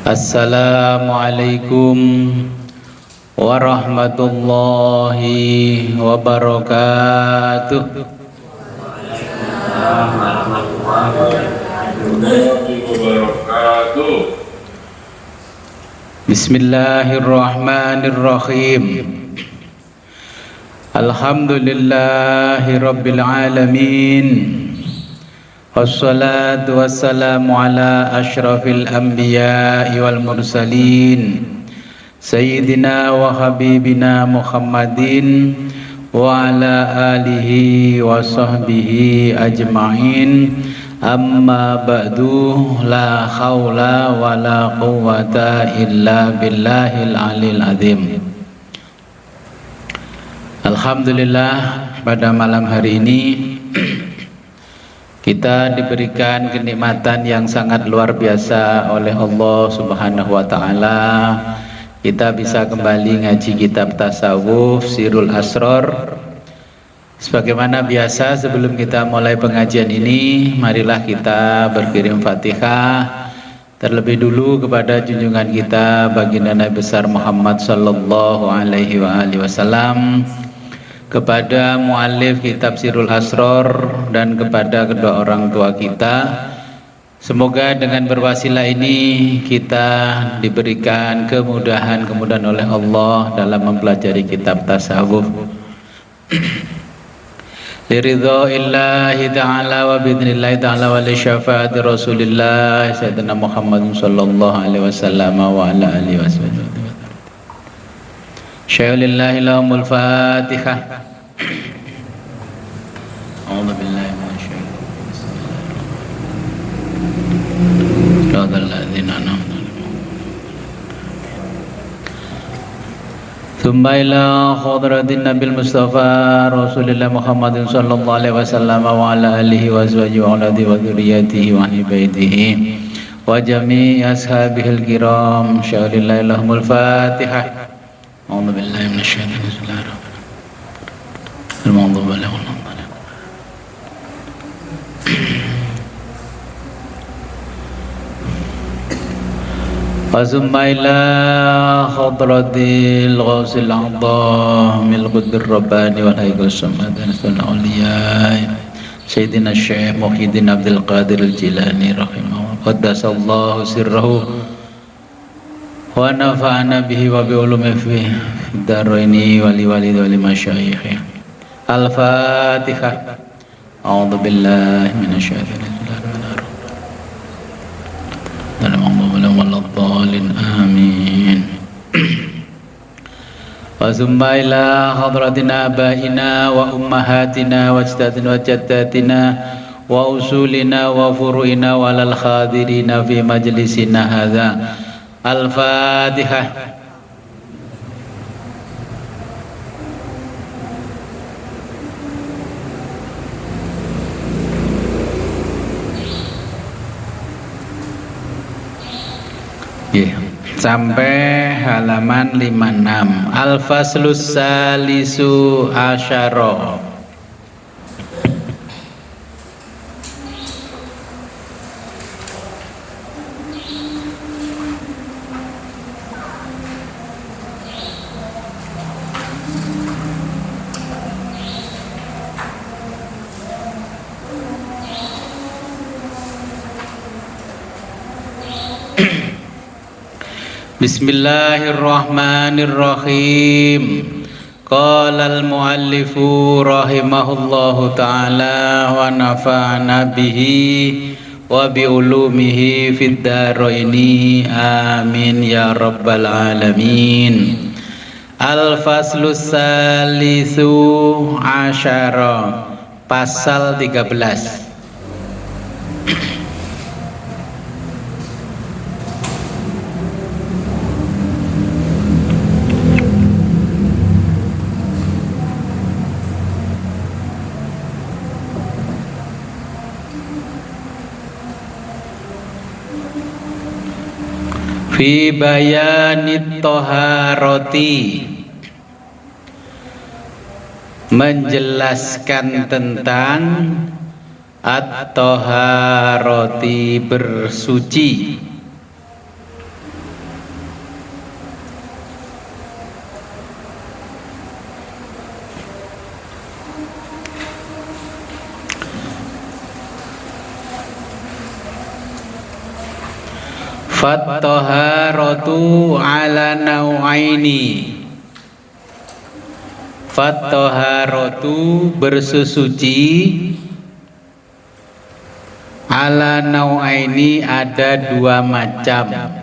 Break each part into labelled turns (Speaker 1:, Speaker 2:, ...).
Speaker 1: Assalamualaikum warahmatullahi wabarakatuh. Bismillahirrahmanirrahim. Alhamdulillahi rabbil alamin. Wassalatu wassalamu ala ashrafil anbiya'i wal mursalin Sayyidina wa habibina Muhammadin wa ala alihi wa sahbihi ajma'in. Amma ba'du, la khawla wa la quwwata illa billahil alil azim. Alhamdulillah, pada malam hari ini kita diberikan kenikmatan yang sangat luar biasa oleh Allah Subhanahu wa taala. Kita bisa kembali ngaji kitab tasawuf Sirul Asror. Sebagaimana biasa, sebelum kita mulai pengajian ini, marilah kita berkirim Fatihah terlebih dulu kepada junjungan kita baginda Nabi besar Muhammad sallallahu alaihi wasallam, kepada muallif kitab Sirul Asror, dan kepada kedua orang tua kita. Semoga dengan berwasilah ini kita diberikan kemudahan oleh Allah dalam mempelajari kitab tasawuf. Liridho illahi ta'ala wa bidnillahi ta'ala wa li syafaati rasulillah sayyidina Muhammad sallallahu alaihi wasallam wa ala alihi wasallam. Syai'lillahi lahumul fatihah. A'udhu billahi minasyaitanir rajim. Thumma ila khadratin nabil mustafa rasulillah Muhammadin sallallahu alaihi wasallam wa ala alihi wa azwajihi wa auladihi wa dzurriyyatihi wa ahli baitihi wa jami'i ashabihil kiram. Syai'lillahi lahumul fatihah. A'udzu billahi minasyaitonir rajim. Al-maghdubi alaihim waladdallin. Wasumma ila khadratil ghausil a'dhamil quddir rabbani wal haqqis samad nasul awliya Sayyidina Syekh Muhyiddin Abdul Qadir Al-Jilani rahimahullah qaddasallahu sirrahu wa nafa'ana bihi wa bi ulumi fi daraini wa li walidi wa li masyayikhi. Al-Fatihah. A'udzu billahi minasyaitonir rajim. Amin. Wa summa ila hadratina abaina wa ummahatina wa ajdatina wa jaddatina wa usulina wa furu'ina wa lal khadirina fi majlisina hadza. Al-Fatihah. Sampai halaman 56. Al-Faslus Salisu Asyara. Bismillahirrahmanirrahim. Qala al-muallifu rahimahullahu ta'ala wa nafa'ana bihi wa bi ulumihi fid daraini amin ya rabbal alamin. Al-faslus salisu asyara, pasal 13. Fi bayanit toharoti, menjelaskan tentang at-toharoti, bersuci. Fattaharatu ala nau'aini. Fattaharatu bersuci ala nau'aini ada dua macam.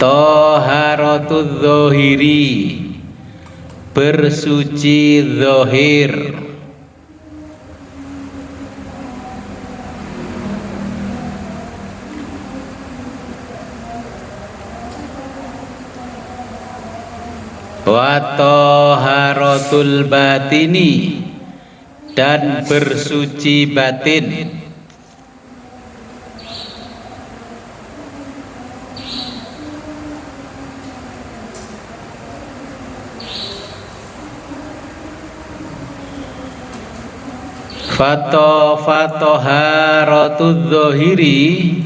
Speaker 1: Taharatul zahiri bersuci zahir. Wa taharatul batini dan bersuci batin. Fataharatul zahiri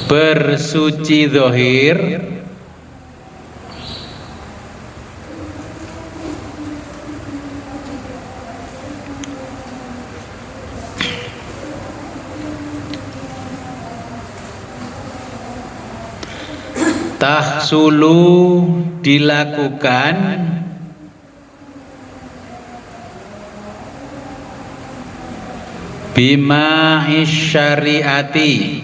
Speaker 1: bersuci zahir. Tahsulu dilakukan bima'i syariati,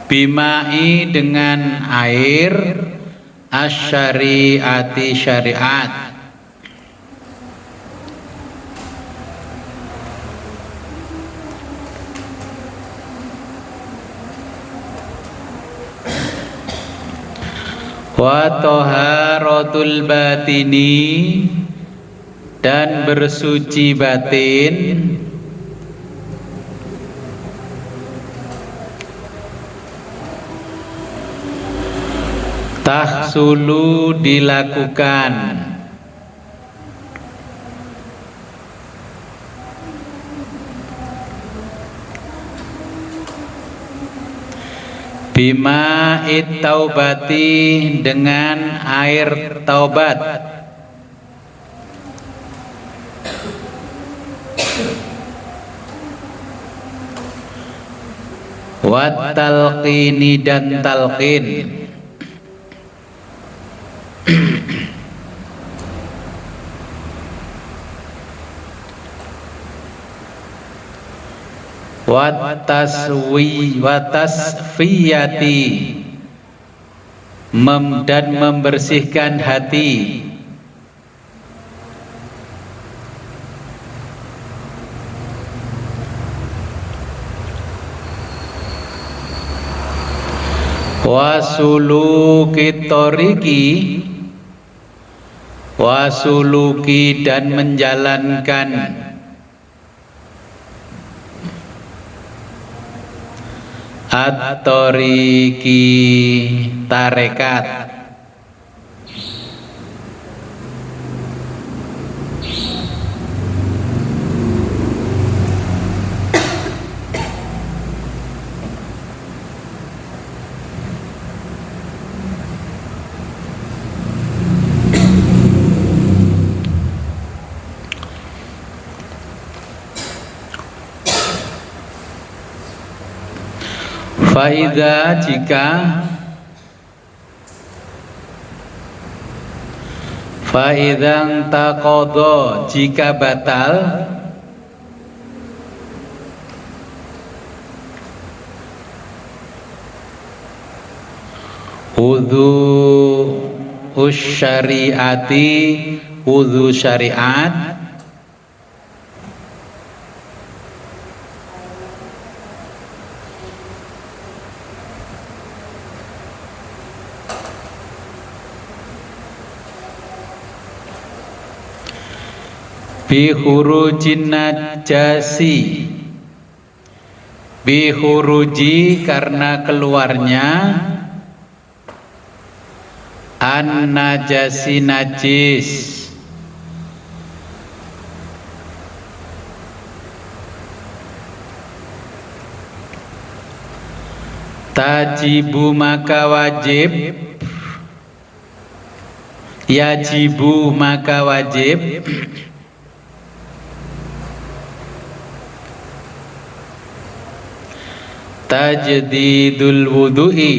Speaker 1: bima'i dengan air, asyariati syariat. Wa taharatul batini dan bersuci batin. Tahsulu dilakukan bima'it taubati dengan air taubat. Wat talqini dan talqin. Watasfiyati dan membersihkan hati. Wasuluki toriki, wasuluki dan menjalankan at-toriki tarekat. Faida jika faidang taqadha jika batal wudhu usyariati wudhu syariat bihurujin najasi, bihuruji karena keluarnya an najasi najis, Tajibu maka wajib, yajibu maka wajib, tajdidul wudu'i,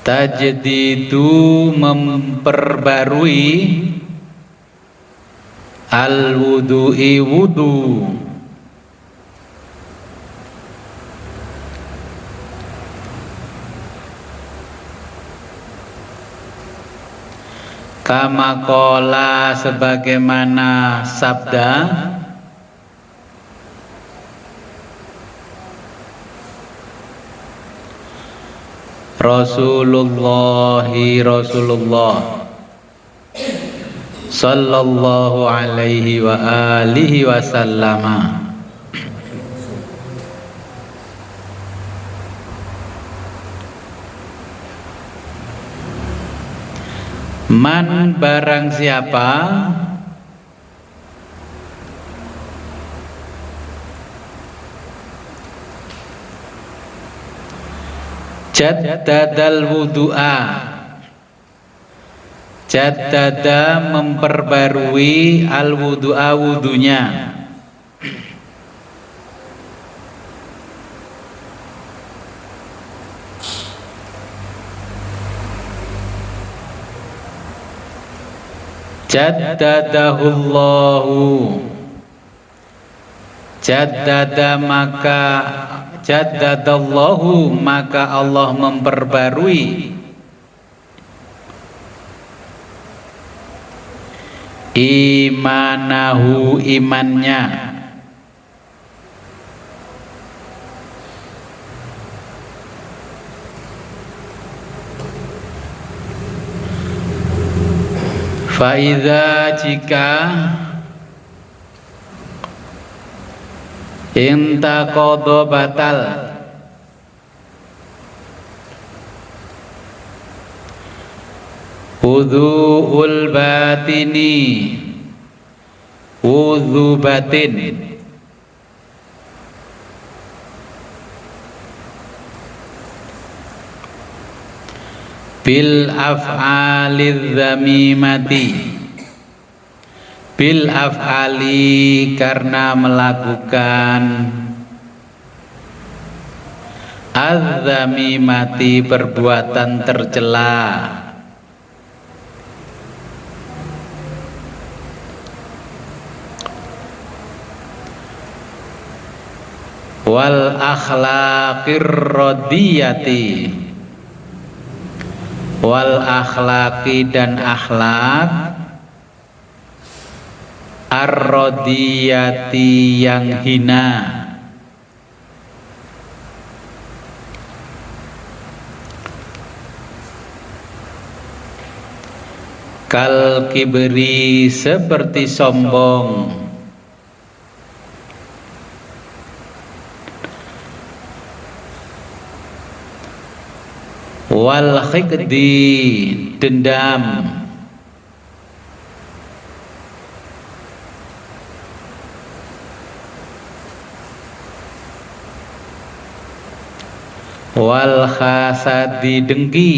Speaker 1: tajdidu memperbarui, al wudu'i wudu, kama qala sebagaimana sabda Rasulullah sallallahu alaihi wa alihi wasallam. Man barang siapa jaddadal wudu'a, jaddada memperbarui al wudu'a wudunya, jaddadahullahu, jaddada maka jaddadallahu maka Allah memperbarui imanahu imannya, faidha jika intaqadha batal wudhu'ul batini, wudhu batin, bil af'alidz zamimati, bil af'ali karena melakukan az-zamimati perbuatan tercela, wal akhlaqir radiyati, wal akhlaqi dan akhlak ar-radiyati yang hina, kal kibri seperti sombong, wal khiqdi dendam, wal khasadi dengki,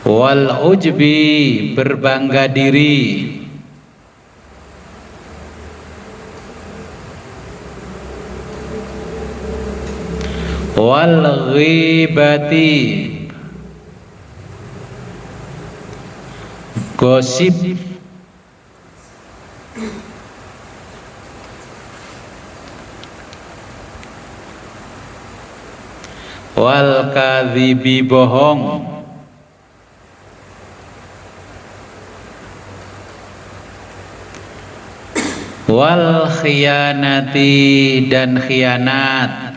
Speaker 1: wal ujbi berbangga diri, wal ghibati gosip, wal kadhibi bohong, wal khiyanati dan khianat,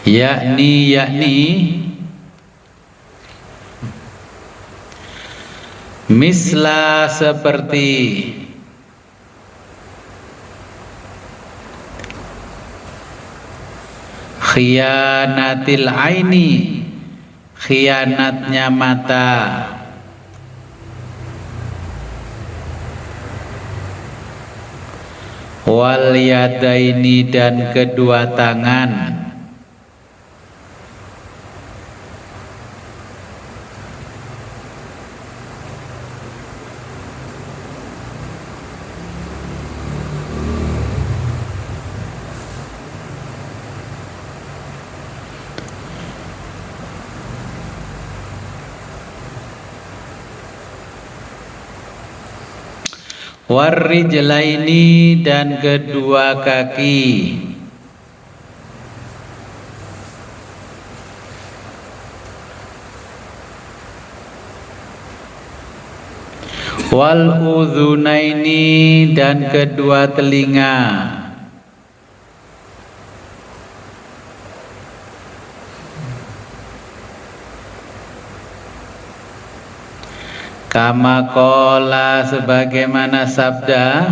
Speaker 1: yakni misla seperti Khiyanatil aini, khianatnya mata. Wal yadaini, dan kedua tangan. Warrijlaini, dan kedua kaki. Wal udhunaini, dan kedua telinga. Kama qala, sebagaimana sabda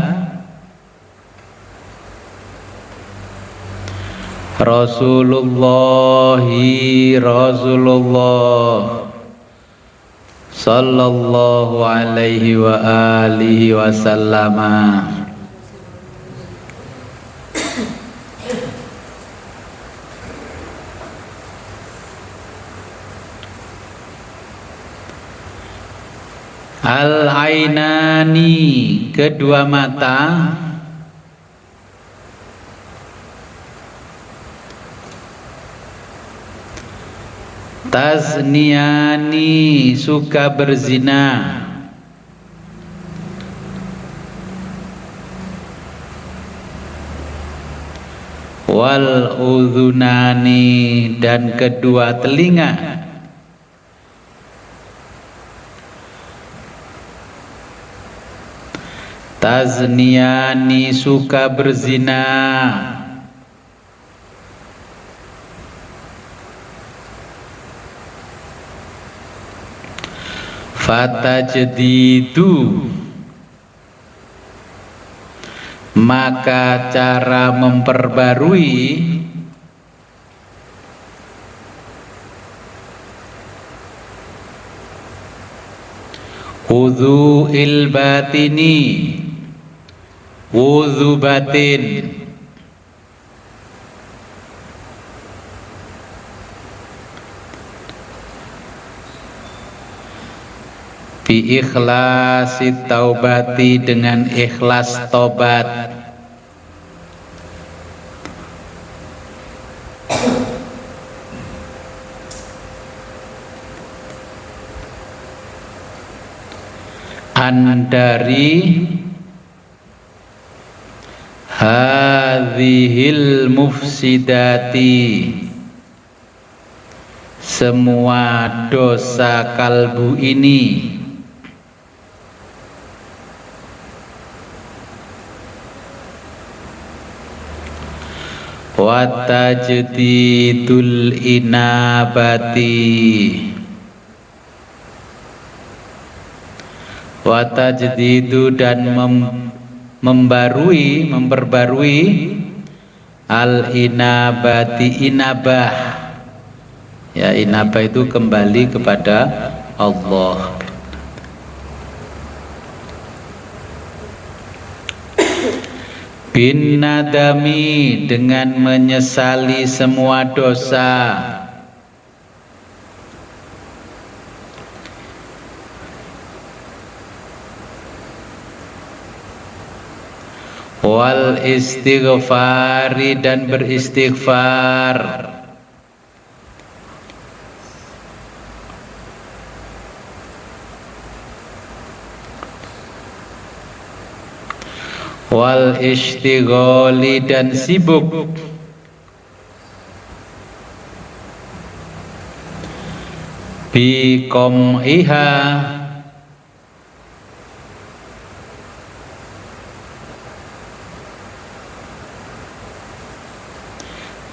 Speaker 1: Rasulullah sallallahu alaihi wa alihi wasallam. Al-ainani, kedua mata. Tazniyani, suka berzina. Wal udhunani, dan kedua telinga. Tazniyani, suka berzina. Fatajdidu, maka cara memperbarui wudhu'il batini, wudhu batin. Bi ikhlasi taubati, dengan ikhlas tobat. Dari hadhil mufsidati, semua dosa kalbu ini. Wa tajdidul inabati, wa tajdidu, dan memperbarui al inabati, inabah. Ya, inabah itu kembali kepada Allah. Bin nadami, dengan menyesali semua dosa. Wal istighfari, dan beristighfar. Wal ishtighali, dan sibuk. Bi qom'iha,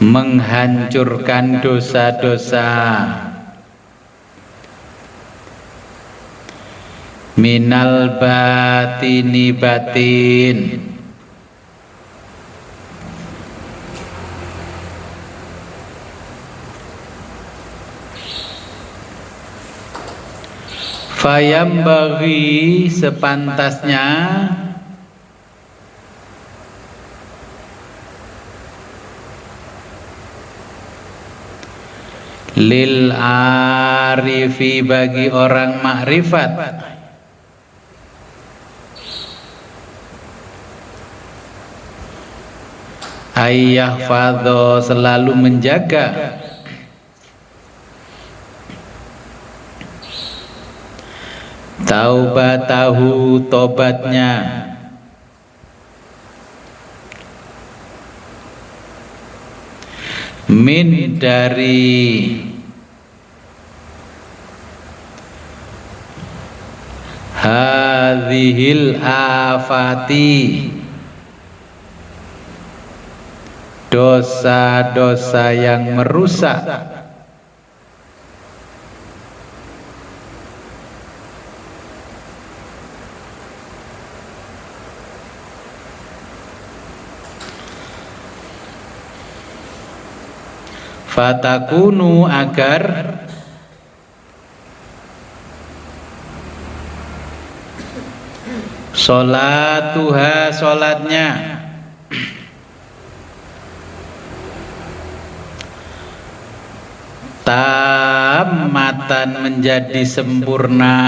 Speaker 1: menghancurkan dosa-dosa. Minal batini, batin. Fayambaghi sepantasnya lil arifi bagi orang makrifat ayyahfadho selalu menjaga taubatahu tobatnya min dari hadhil afati dosa-dosa yang merusak fatakunu agar sholatuha sholatnya tamatan menjadi sempurna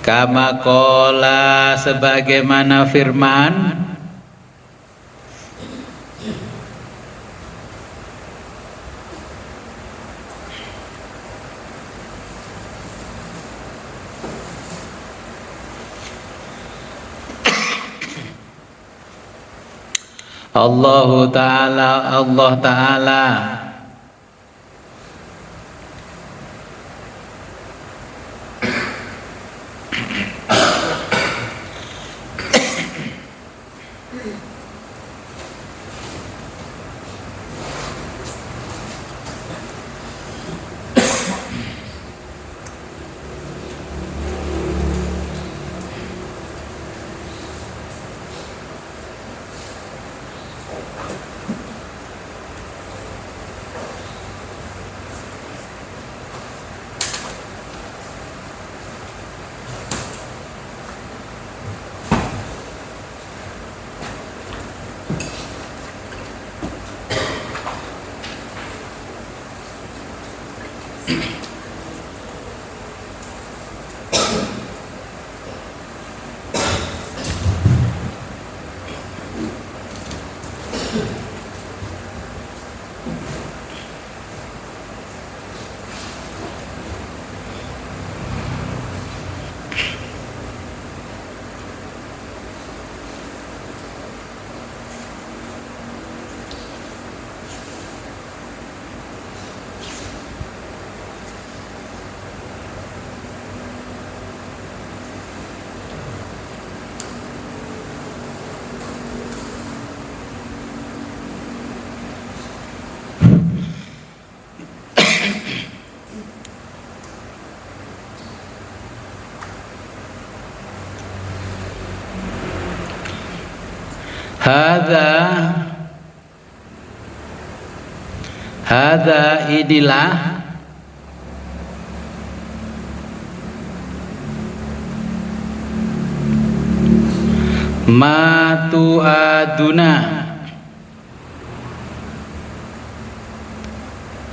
Speaker 1: kama qala sebagaimana firman Allah Ta'ala Hadza idilah ma tu'aduna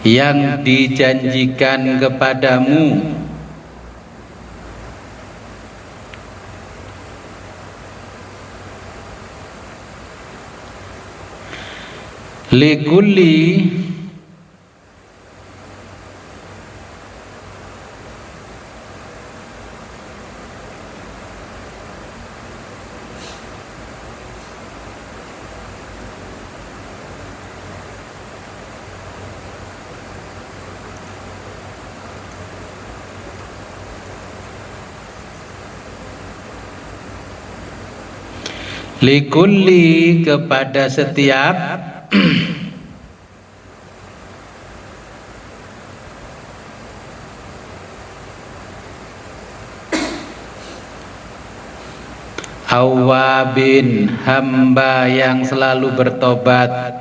Speaker 1: yang dijanjikan kepadamu likulli likulli kepada setiap awabin, hamba yang selalu bertobat,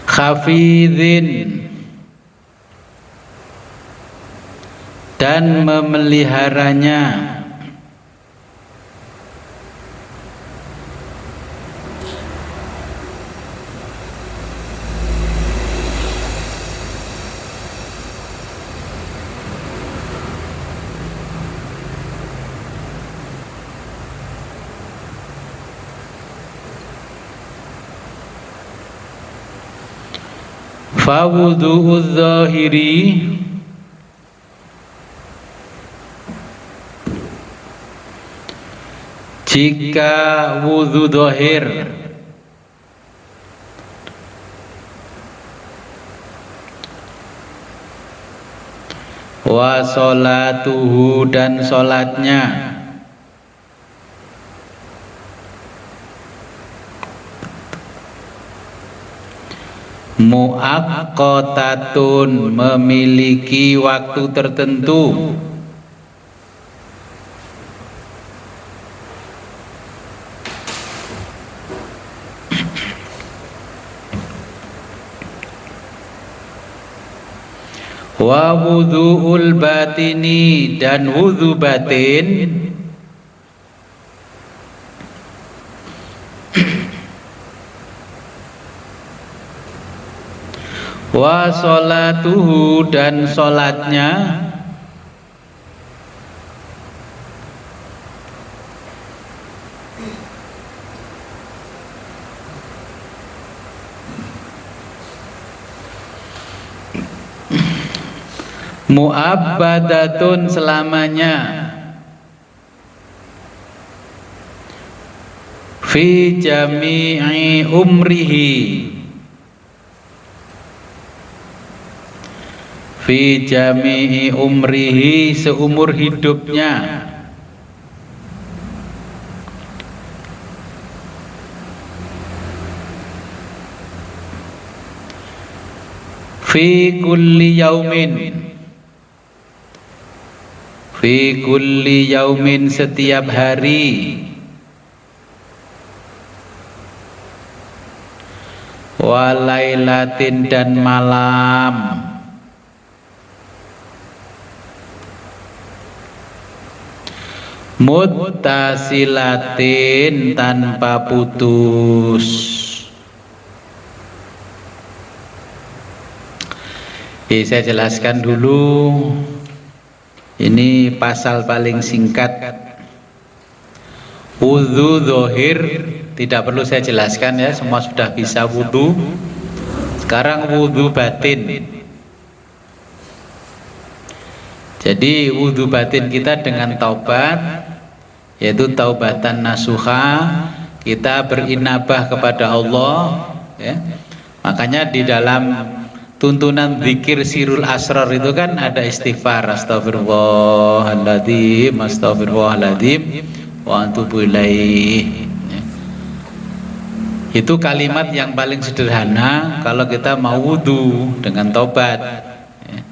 Speaker 1: khafidin, dan memeliharanya, fawudu'udz zahiri, jika wudhu zahir, wa sholatuhu, dan sholatnya, muaqqatatun, memiliki waktu tertentu, wa wudhu'ul batini, dan wudhu batin, wa sholatuhu, dan sholatnya, mu'abbadatun, selamanya, fi jami'i umrihi, fi jami'i umrihi, seumur hidupnya, fi kulli yaumin, fi kulli yaumin, setiap hari, wa lailatin, dan malam, muttasilatin, tanpa putus. Saya jelaskan dulu. Ini pasal paling singkat. Wudhu zahir tidak perlu saya jelaskan ya, semua sudah bisa wudhu. Sekarang wudhu batin. Jadi wudhu batin kita dengan taubat, yaitu taubatan nasuha, kita berinabah kepada Allah ya. Makanya di dalam tuntunan zikir sirul asrar itu kan ada istighfar, astagfirullahaladzim, astagfirullahaladzim, wa atubu ilaih ya. Itu kalimat yang paling sederhana kalau kita mau wudhu dengan taubat ya.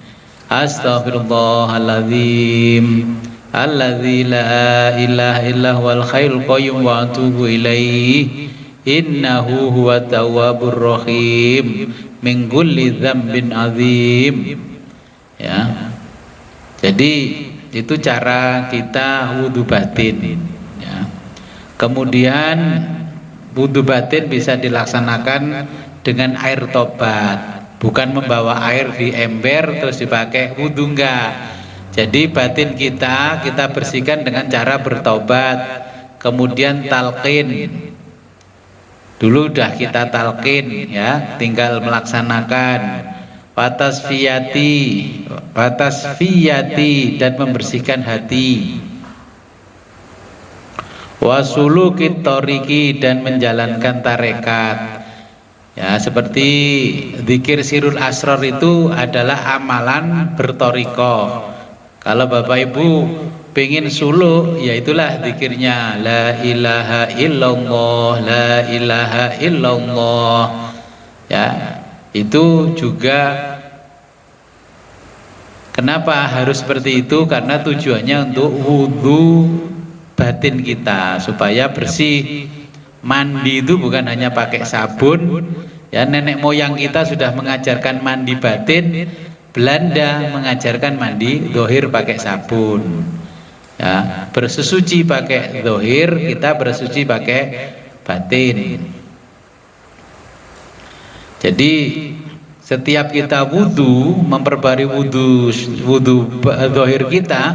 Speaker 1: Astagfirullahaladzim alladzi la ilaha illa huwal hayyul qayyum wa atubu ilaih innahu huwat tawwabur rahim min kulli dzambin azim ya. Jadi itu cara kita wudhu batin ya. Kemudian wudhu batin bisa dilaksanakan dengan air tobat, bukan membawa air di ember terus dipakai wudhu, enggak. Jadi batin kita bersihkan dengan cara bertobat, kemudian talqin. Dulu udah kita talqin ya, tinggal melaksanakan watasfiyati, dan membersihkan hati, wasulukit thoriqi, dan menjalankan tarekat ya. Seperti zikir sirul asrar itu adalah amalan bertoriko. Kalau Bapak Ibu pengen suluk, ya itulah zikirnya la ilaha illallah, la ilaha illallah. Ya, itu juga kenapa harus seperti itu? Karena tujuannya untuk wudhu batin kita supaya bersih. Mandi itu bukan hanya pakai sabun. Ya, nenek moyang kita sudah mengajarkan mandi batin. Belanda mengajarkan mandi zahir pakai sabun. Ya, bersesuci pakai zahir, kita bersuci pakai batin. Jadi setiap kita wudhu, memperbarui wudhu zahir kita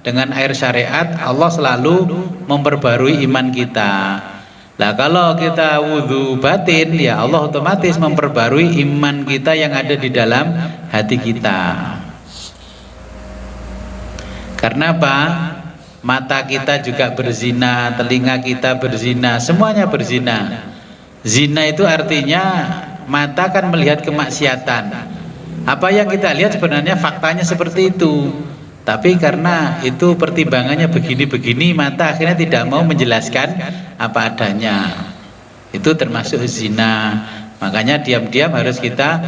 Speaker 1: dengan air syariat, Allah selalu memperbarui iman kita. Nah, kalau kita wudhu batin, ya Allah otomatis memperbarui iman kita yang ada di dalam hati kita. Karena apa? Mata kita juga berzina, telinga kita berzina, semuanya berzina. Zina itu artinya mata kan melihat kemaksiatan. Apa yang kita lihat sebenarnya faktanya seperti itu. Tapi karena itu pertimbangannya begini-begini, mata akhirnya tidak mau menjelaskan apa adanya. Itu termasuk zina. Makanya diam-diam harus kita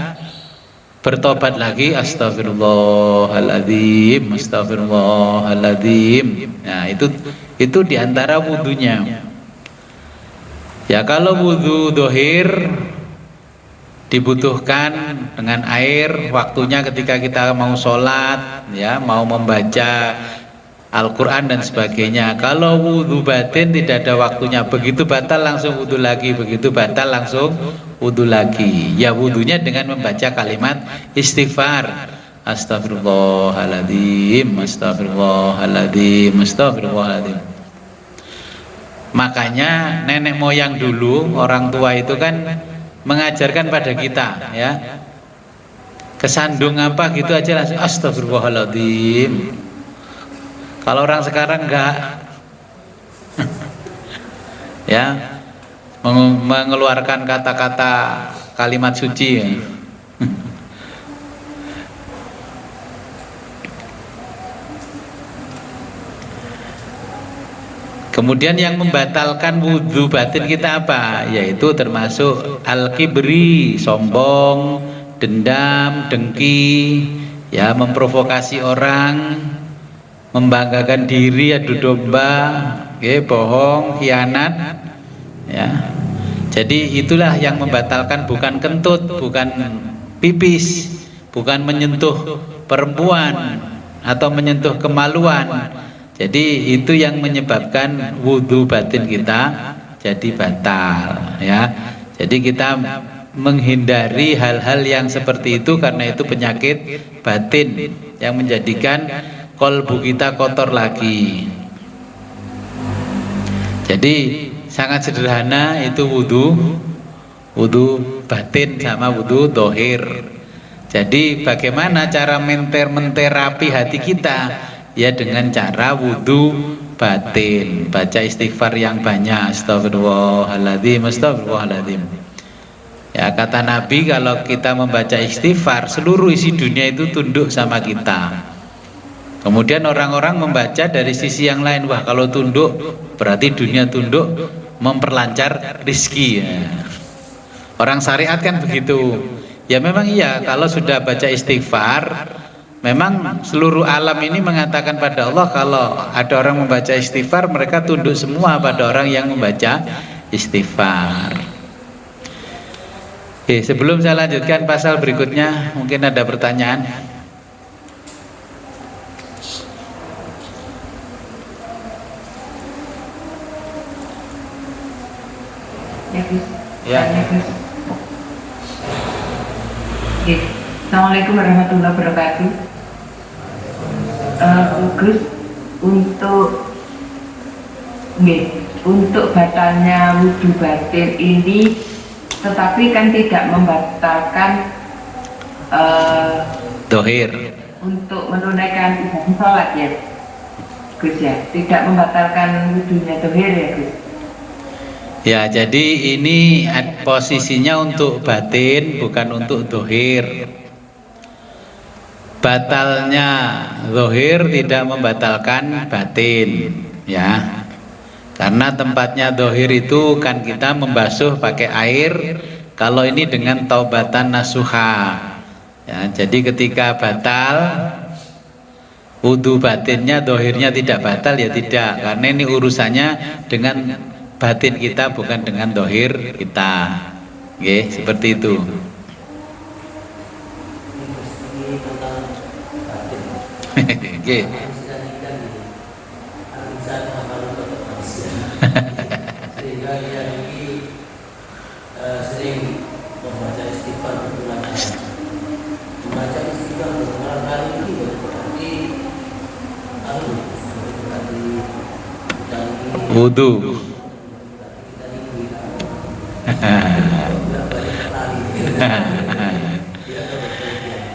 Speaker 1: bertobat lagi. Astagfirullahaladzim, astagfirullahaladzim. Nah, itu diantara wudhunya. Ya, kalau wudhu dohir dibutuhkan dengan air, waktunya ketika kita mau sholat, ya, mau membaca Al-Quran dan sebagainya. Kalau wudhu batin tidak ada waktunya, begitu batal langsung wudhu lagi, begitu batal langsung wudhu lagi. Ya, wudhunya dengan membaca kalimat istighfar. Astagfirullahaladzim, astagfirullahaladzim, astagfirullahaladzim. Makanya nenek moyang dulu, orang tua itu kan mengajarkan pada kita, ya, kesandung apa gitu aja langsung astagfirullahaladzim. Kalau orang sekarang enggak ya, mengeluarkan kata-kata kalimat suci, ya. Kemudian yang membatalkan wudhu batin kita apa? Yaitu termasuk al-kibri, sombong, dendam, dengki, ya, memprovokasi orang, membanggakan diri, adu domba, bohong, khianat, ya. Jadi itulah yang membatalkan, bukan kentut, bukan pipis, bukan menyentuh perempuan atau menyentuh kemaluan. Jadi itu yang menyebabkan wudhu batin kita jadi batal, ya. Jadi kita menghindari hal-hal yang seperti itu karena itu penyakit batin yang menjadikan kolbu kita kotor lagi. Jadi sangat sederhana itu wudhu batin sama wudhu dohir. Jadi bagaimana cara menterapi hati kita? Ya, dengan cara wudhu batin, baca istighfar yang banyak, astagfirullahaladzim, astagfirullahaladzim. Ya, kata Nabi, kalau kita membaca istighfar, seluruh isi dunia itu tunduk sama kita. Kemudian orang-orang membaca dari sisi yang lain, wah kalau tunduk berarti dunia tunduk, memperlancar rizki, ya. Orang syariat kan begitu. Ya memang iya, kalau sudah baca istighfar, memang seluruh alam ini mengatakan pada Allah, kalau ada orang membaca istighfar, mereka tunduk semua pada orang yang membaca istighfar. Oke, sebelum saya lanjutkan pasal berikutnya, mungkin ada pertanyaan. Ya, Gus.
Speaker 2: Assalamualaikum warahmatullahi wabarakatuh. Gus, untuk batalnya wudhu batin ini, tetapi kan tidak membatalkan
Speaker 1: dohir
Speaker 2: untuk menunaikan ibadah sholat, ya Gus, ya, tidak membatalkan wudhunya dohir, ya Gus.
Speaker 1: Ya, jadi ini posisinya untuk batin, bukan untuk dohir. batalnya zahir tidak membatalkan batin, ya. Karena tempatnya zahir itu kan kita membasuh pakai air. Kalau ini dengan taubatan nasuha, ya, jadi ketika batal wudu batinnya, zahirnya tidak batal ya tidak, karena ini urusannya dengan batin kita bukan dengan zahir kita. Oke, seperti itu. Oke.
Speaker 3: Sehingga dia ini sering membaca istighfar berulang-ulang. Membaca istighfar berulang kali ini berarti
Speaker 1: wudu.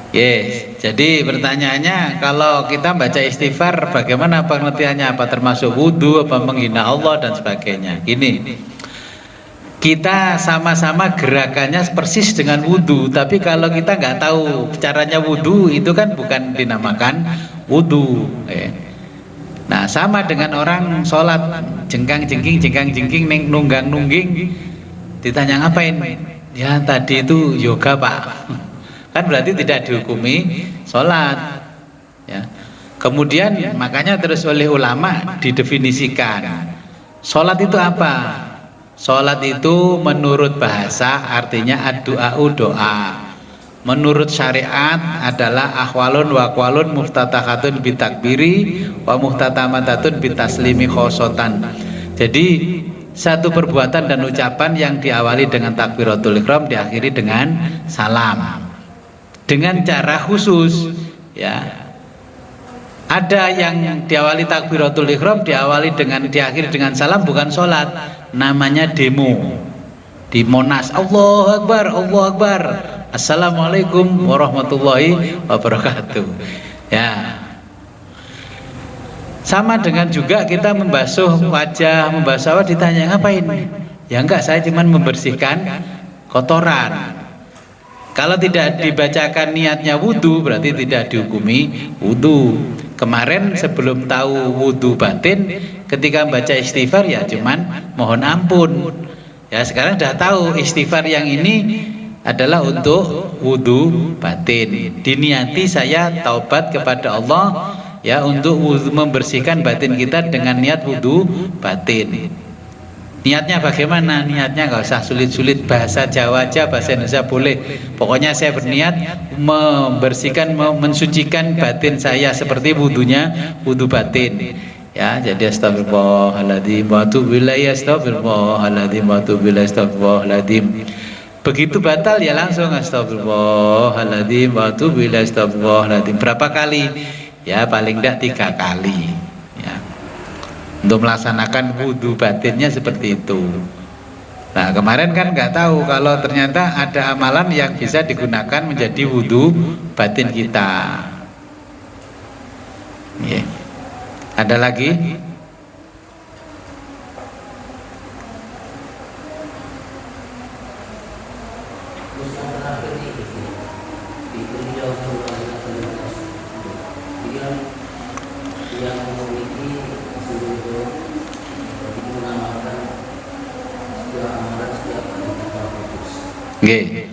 Speaker 1: Yes, jadi pertanyaannya kalau kita baca istighfar bagaimana pengertiannya, apa termasuk wudu, apa menghina Allah dan sebagainya. Gini, kita sama-sama gerakannya persis dengan wudu, tapi kalau kita nggak tahu caranya wudu itu kan bukan dinamakan wudu. Nah, sama dengan orang sholat jengkang-jengking nunggang-nungging, ditanya ngapain? Ya tadi itu yoga Pak. Kan berarti tidak dihukumi sholat, ya. Kemudian makanya terus oleh ulama didefinisikan sholat itu apa. Sholat itu menurut bahasa artinya ad-du'a'u, doa. Menurut syariat adalah ahwalun wa aqwalun muftatahatun bitakbiri wa muhtatamatatun bitaslimi khosotan. Jadi satu perbuatan dan ucapan yang diawali dengan takbiratul ihram diakhiri dengan salam. Dengan cara khusus, ya. Ada yang diawali takbiratul ihram diakhiri dengan salam, bukan sholat, namanya demo di Monas. Allahu Akbar, Allahu Akbar, Assalamualaikum warahmatullahi wabarakatuh. Ya. Sama dengan juga kita membasuh wajah, membasuh awal, ditanya ngapain? Ya enggak, saya cuma membersihkan kotoran. Kalau tidak dibacakan niatnya wudu berarti tidak dihukumi wudu. Kemarin sebelum tahu wudu batin, ketika baca istighfar ya cuman mohon ampun. Ya sekarang sudah tahu istighfar yang ini adalah untuk wudu batin. Diniati saya taubat kepada Allah ya untuk membersihkan batin kita dengan niat wudu batin. Niatnya bagaimana? Niatnya nggak usah sulit-sulit, bahasa Jawa aja, bahasa Indonesia boleh. Pokoknya saya berniat membersihkan, mensucikan batin saya seperti wudunya, wudu batin. Ya, jadi astagfirullahaladzim wa atubu ilaih, astagfirullahaladzim wa atubu ilaih, astagfirullahaladzim. Begitu batal ya langsung astagfirullahaladzim wa atubu ilaih, astagfirullahaladzim. Berapa kali? Ya paling tidak 3 kali. Ya. Untuk melaksanakan wudu batinnya seperti itu. Nah kemarin kan nggak tahu kalau ternyata ada amalan yang bisa digunakan menjadi wudu batin kita. Yeah. Ada lagi? Nggih.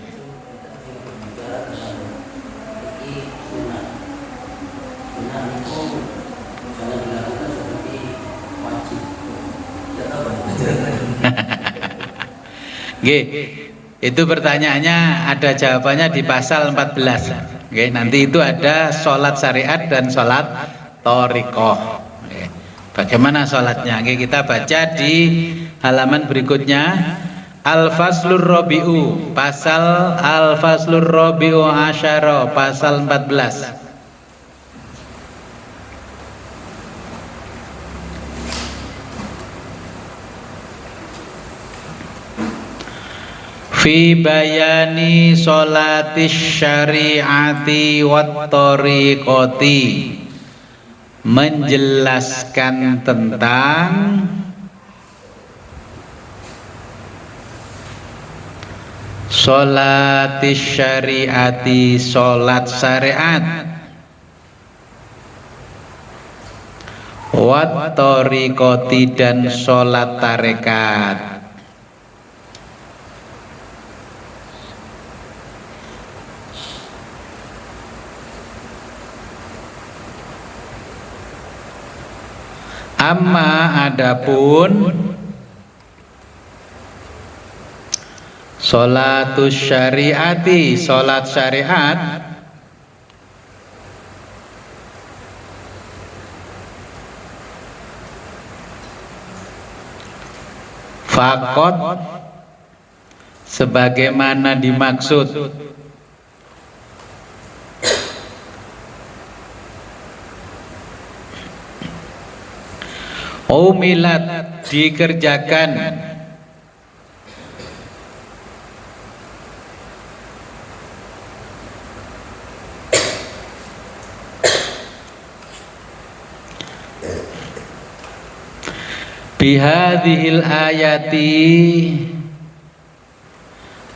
Speaker 1: Nggih. Itu pertanyaannya ada jawabannya di pasal 14. Nggih, nanti itu ada sholat syariat dan sholat thariqah. Bagaimana sholatnya? Nggih, kita baca di halaman berikutnya. Al-Faslur Rabi'u, pasal Al-Faslur Rabi'u Asyara, pasal 14. Fi bayani sholatis syariati wat thariqati, menjelaskan tentang sholatis syariati, sholat syariat, wat thoriqati dan sholat tarekat. Amma adapun sholatus syariati, sholat syariat, fakot sebagaimana dimaksud, umilat dikerjakan, bihadhil ayati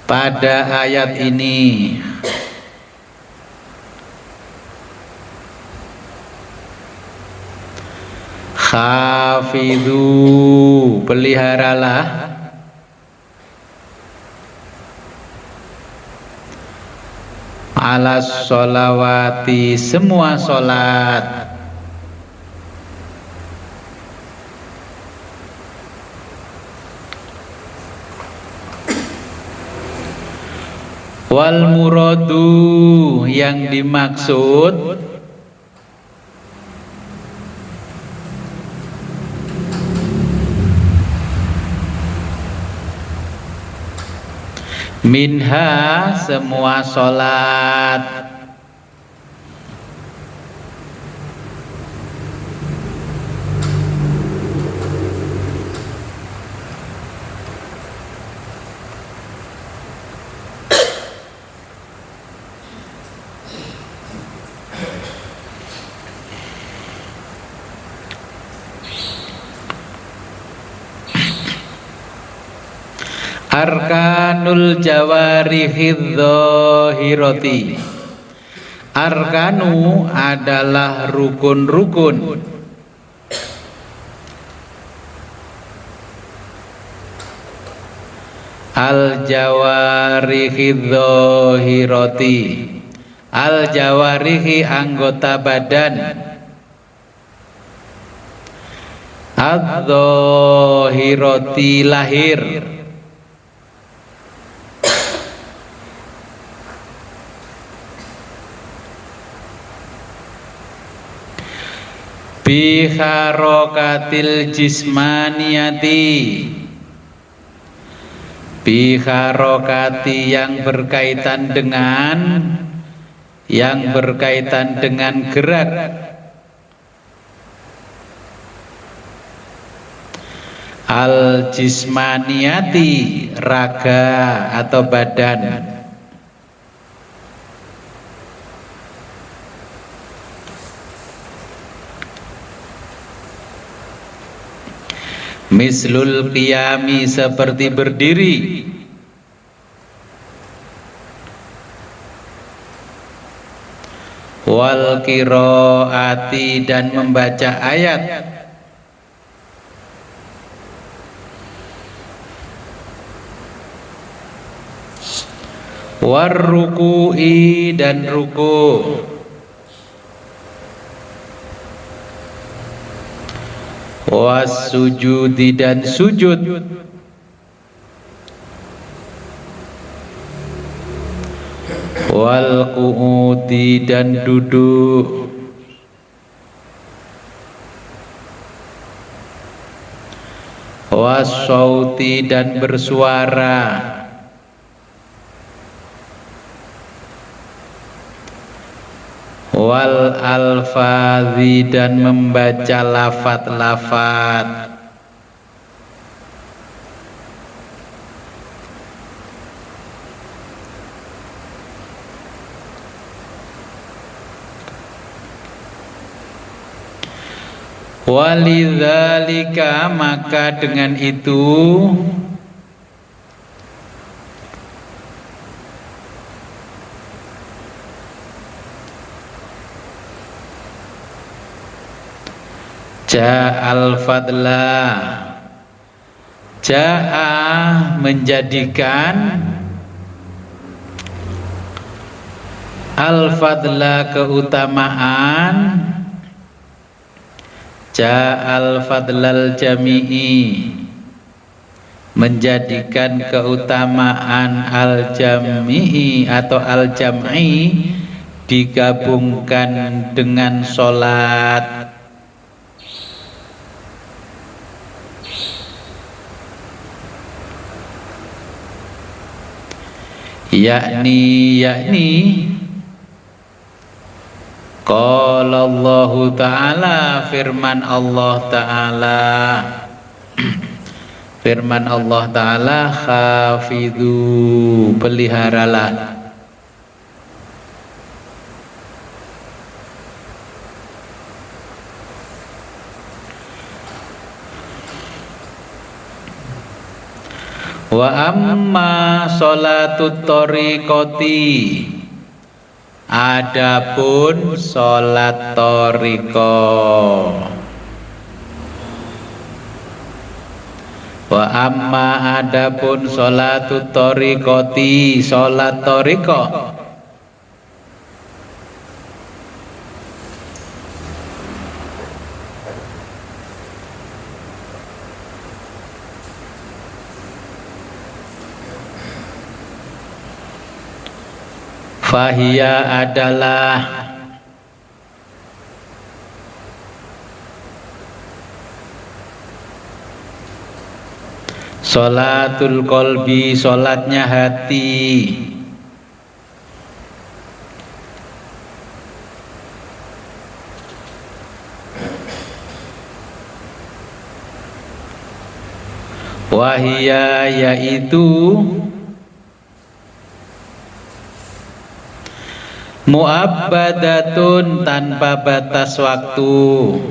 Speaker 1: pada ayat ini, khafidhu peliharalah alas sholawati semua sholat, wal muradu yang dimaksud minha semua sholat, arkanul jawarihidz dhahirati. Arkanu adalah rukun-rukun, al jawarihidz dhahirati, al jawarihi anggota badan, adz-dhahirati lahir, bi harokatil jismaniyati, bi harokati yang berkaitan dengan gerak, al jismaniyati raga atau badan, mislul qiyami seperti berdiri, wal qiraati dan membaca ayat, war ruku'i dan ruku', was sujudi dan sujud, wal qu'udi dan duduk, was sauti dan bersuara, wal alfazi dan membaca lafat-lafat, walidzalika maka dengan itu Ja'al fadla, ja'a menjadikan, al-fadla keutamaan, ja'al fadlal jami'i menjadikan keutamaan al-jami'i atau al-jam'i digabungkan dengan sholat. yakni qala Allah Ta'ala, firman Allah Ta'ala, firman Allah Ta'ala, khafidhu, peliharalah, wa amma sholatut thoriqati, adapun sholat thoriqo, wa amma adapun sholatut thoriqati, sholat thoriqo, fahia adalah sholatul qalbi, sholatnya hati, wahia yaitu mu'abbadatun, tanpa batas waktu,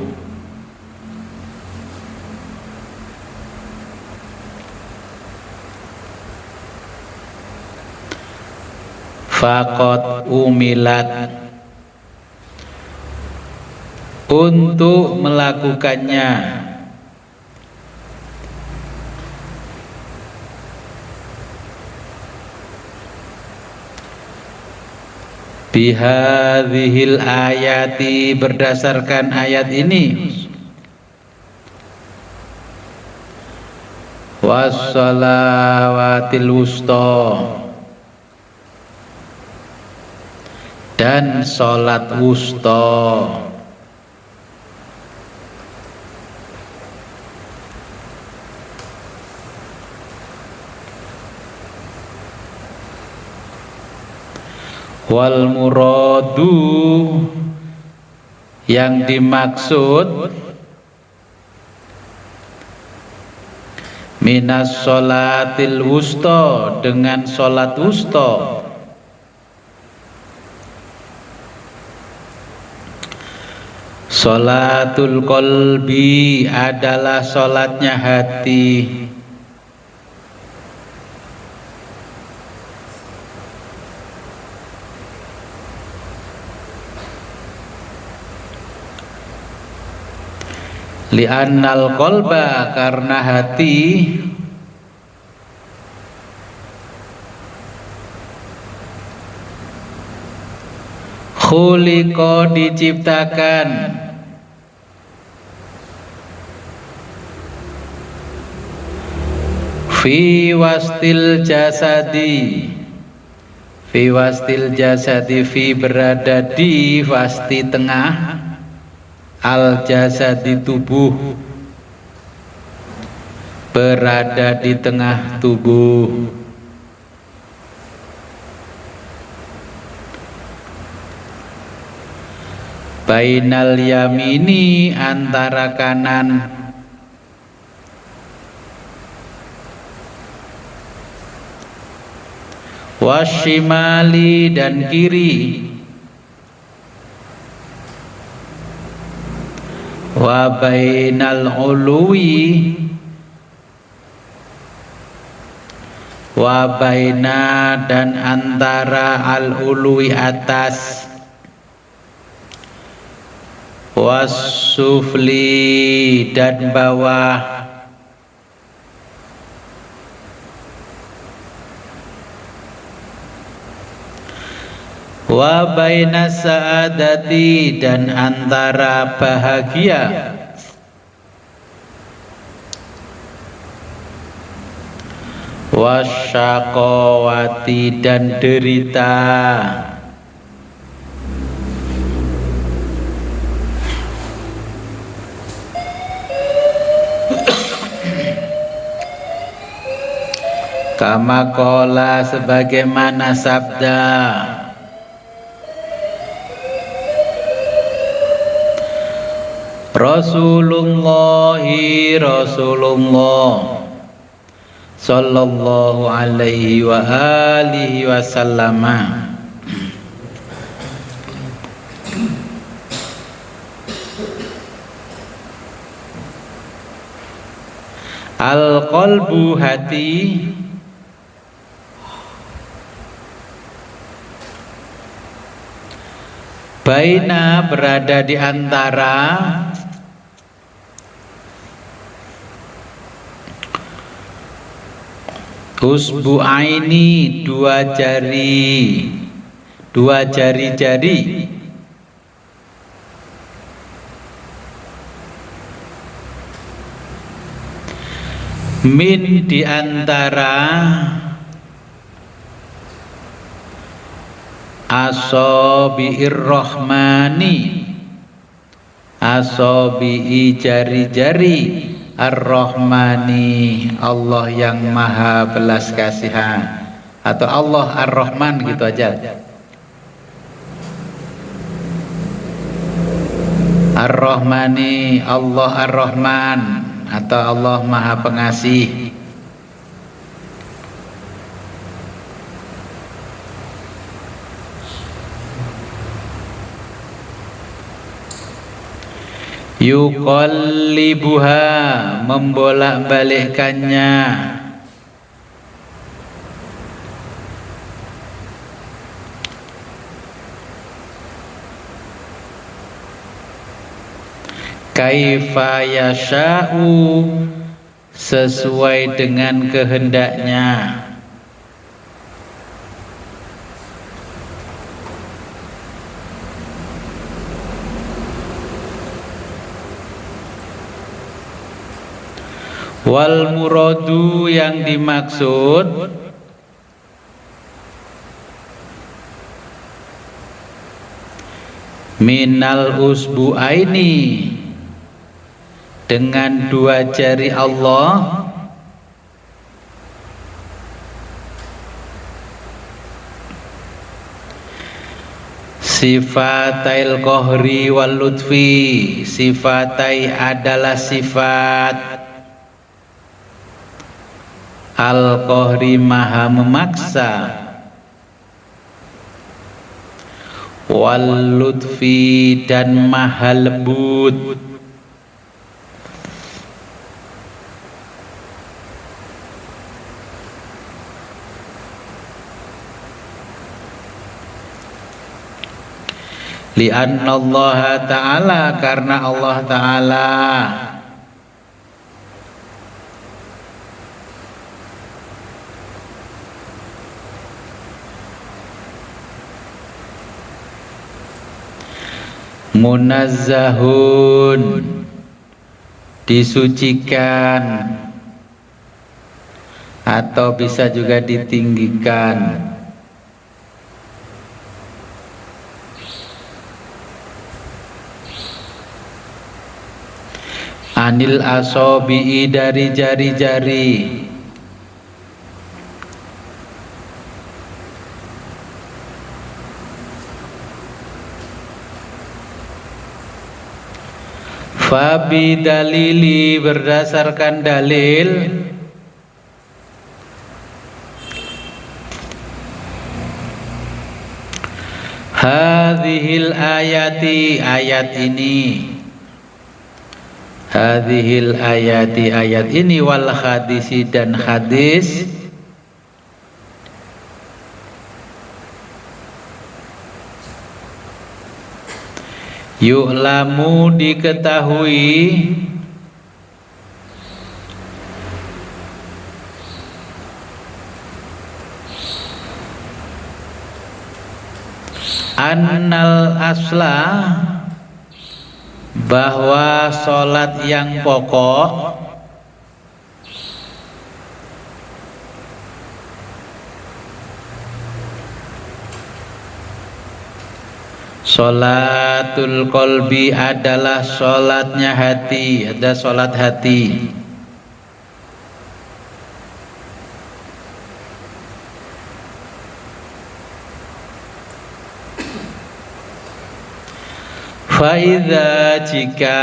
Speaker 1: faqad umilat, untuk melakukannya, bihadhil ayati, berdasarkan ayat ini, wassalawatil wusta, dan sholat wusta, wal muradu, yang dimaksud minas sholatil wusta, dengan sholat wusta, sholatul qalbi adalah sholatnya hati, li'annal qalba, karena hati khuliqa, diciptakan, fi wastil jasadi, fi wastil jasadi, fi berada di, wasti tengah, al jasadi tubuh, berada di tengah tubuh, bainal yamini, antara kanan, wasyimali, dan kiri, wa bainal uluwi, wa baina, dan antara al uluwi atas, wasufli dan bawah, wa baina sa'adati dan antara bahagia, wasyaqawati dan derita, kama qala sebagaimana sabda Rasulullah sallallahu alaihi wa alihi wasallam, al-qalbu hati, baina berada di antara, usbu'aini dua jari-jari, min di antara asabi'ir rahmani, asabi'i jari-jari ar-rahmani Allah yang maha belas kasihan, atau Allah ar-Rahman gitu aja. Ar-Rahmani Allah ar-Rahman atau Allah maha pengasih. Yuqallibuha membolak-balikkannya, kaifa yasha'u sesuai dengan kehendaknya, wal muradu yang dimaksud minal usbu'aini dengan dua jari Allah, sifatil qahri wal lutfi, sifatai adalah sifat al-qahri maha memaksa, wal lutfi dan maha lembut, li'anna Allah ta'ala karena Allah ta'ala munazzahun disucikan atau bisa juga ditinggikan, anil asobi'i dari jari-jari, fabi dalili berdasarkan dalil, hadhil ayati ayat ini, hadhil ayati ayat ini, wal hadisi dan hadis, Yu'lamu diketahui annal asla bahwa sholat yang pokok sholatul qalbi adalah sholatnya hati, ada sholat hati. Faidha jika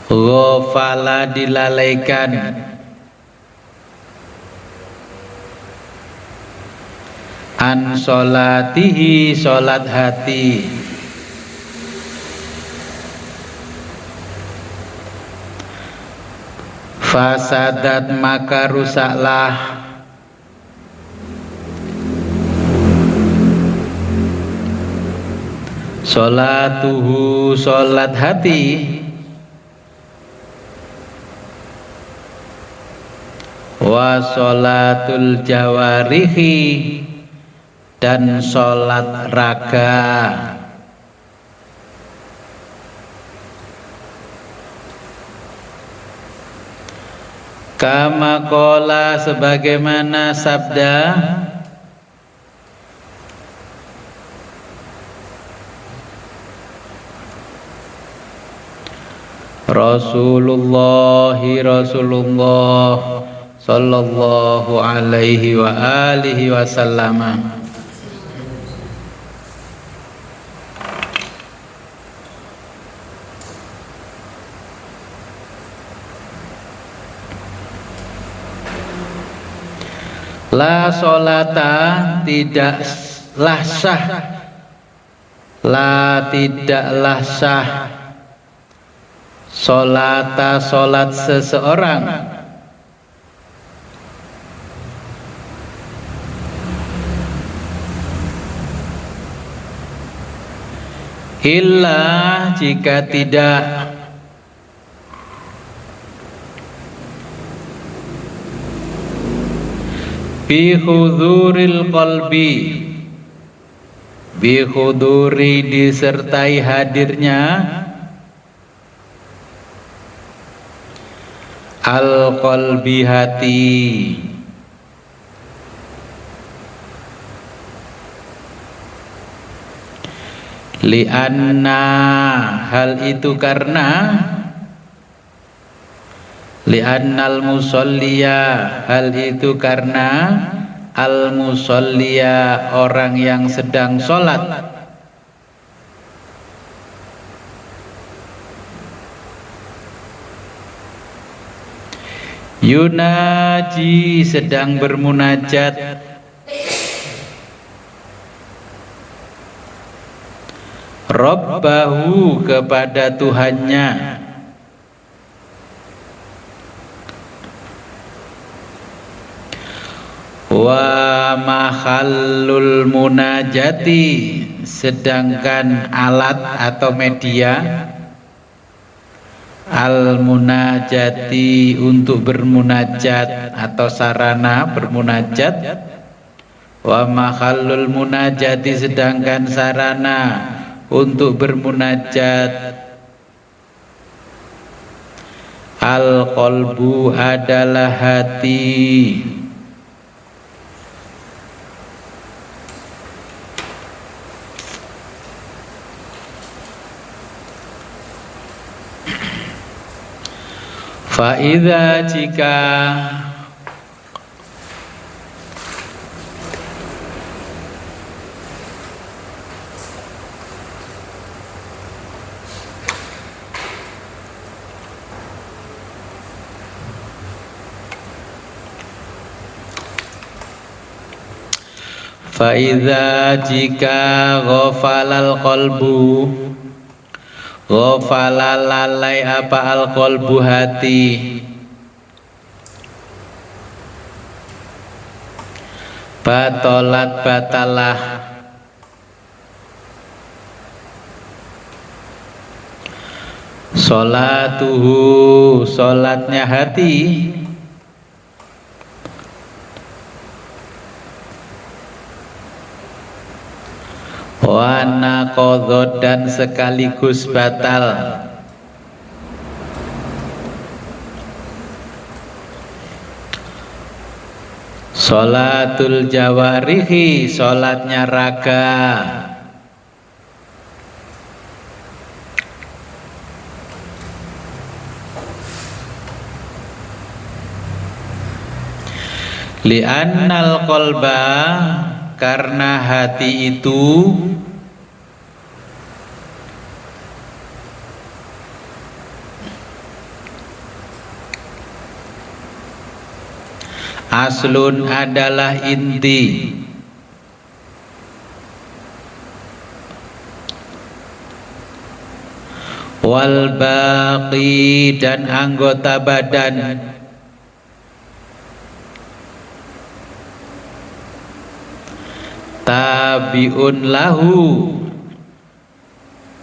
Speaker 1: ghafala dilalaikan an sholatihi sholat hati fasadat maka rusaklah sholatuhu sholat hati wa sholatul jawarihi dan sholat raga. Kama qala sebagaimana sabda Rasulullah sallallahu alaihi wa alihi wasallam. La sholata tidaklah sah, la tidaklah sah sholata sholat seseorang illa jika tidak bihuduril qalbi, bihuduri disertai hadirnya al qalbi hati, lianna hal itu karena li'annal musolliya hal itu karena al musolliya orang yang sedang sholat yunaji sedang bermunajat Rabbahu kepada Tuhannya wa mahallul munajati sedangkan alat atau media al munajati untuk bermunajat atau sarana bermunajat wa mahallul munajati sedangkan sarana untuk bermunajat al qalbu adalah hati. Fa'idha jika ghafalal qalbu ghafala lalai apa al qalbu hati batalat batalah sholatuhu sholatnya hati wa naqadhat dan sekaligus batal sholatul jawarihi sholatnya raga li'annal qalba karena hati itu aslun adalah inti wal baqi dan anggota badan tabiun lahu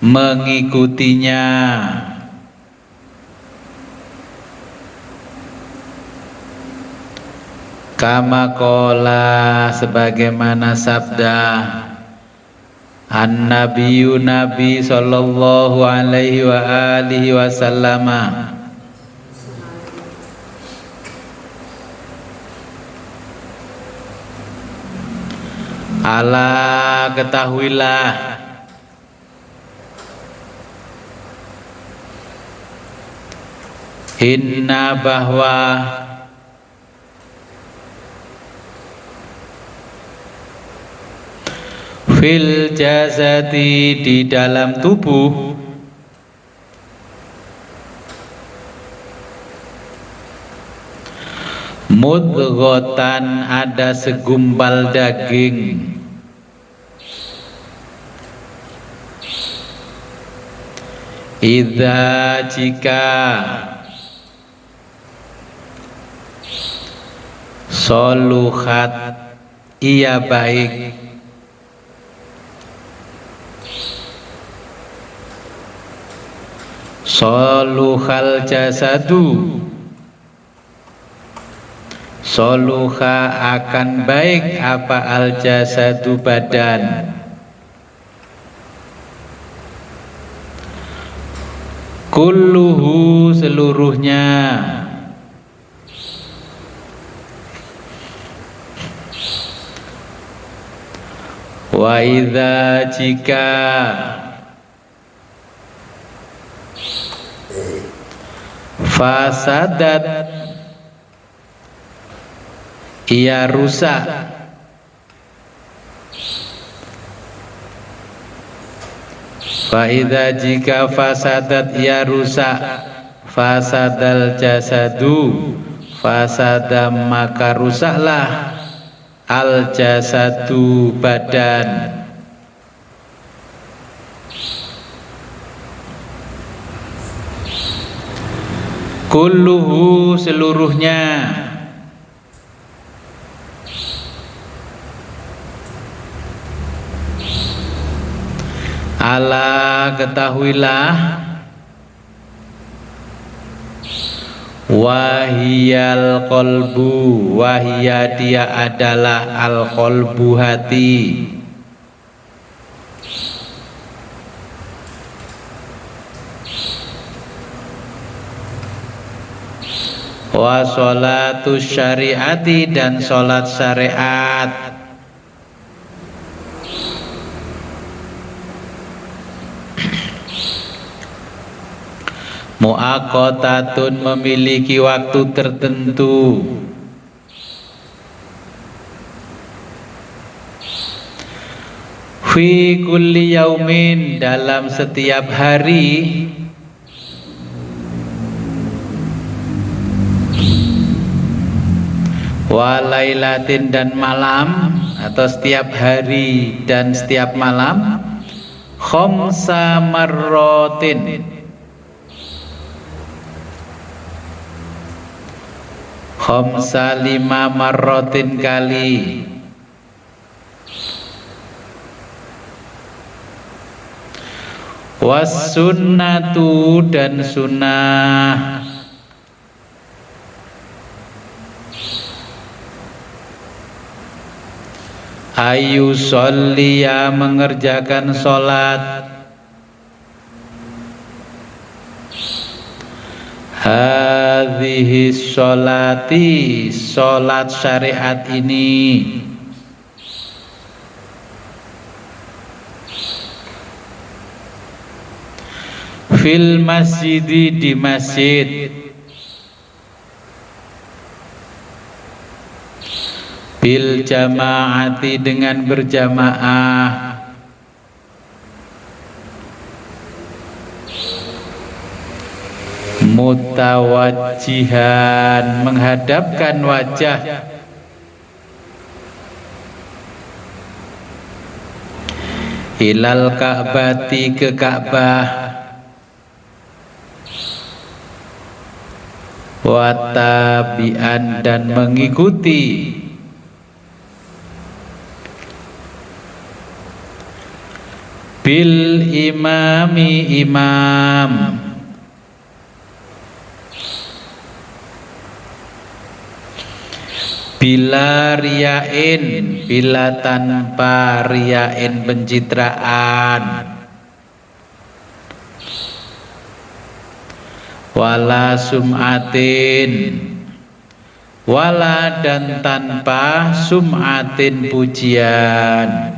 Speaker 1: mengikutinya kama qala sebagaimana sabda an-nabiyyu nabi sallallahu alaihi wa alihi wasallama ala ketahuilah inna bahwa fil jasadi di dalam tubuh mudghatan ada segumpal daging idza jika soluhat ia baik soluhal jasadu soluha akan baik apa al jasadu badan kulluhu seluruhnya wa idza jika fasadat ia rusak fa idza jika fasadat ia rusak fasadal jasadu fasada maka rusaklah al jasadu badan kulluhu seluruhnya ala ketahuilah wahiyal qalbu wahiyya dia adalah al qalbu hati wa sholatus syariati dan sholat syariat mu'aqatatun memiliki waktu tertentu fi kulli yaumin dalam setiap hari wa lailatin dan malam atau setiap hari dan setiap malam khamsa marratin khamsa 5 marratin kali Was sunnatu dan sunnah. Ayu sholliya mengerjakan sholat. Hadhihi sholati, sholat syariat ini. Fil masjidi, di masjid. Bil jamaati, dengan berjamaah. Mutawajjihan, menghadapkan wajah. Ilal Ka'bati, ke Ka'bah. Watabi'an, dan mengikuti. Bil imami, imam. Bila riyain, bila tanpa riyain, pencitraan. Wala sum'atin, wala dan tanpa sum'atin, pujian.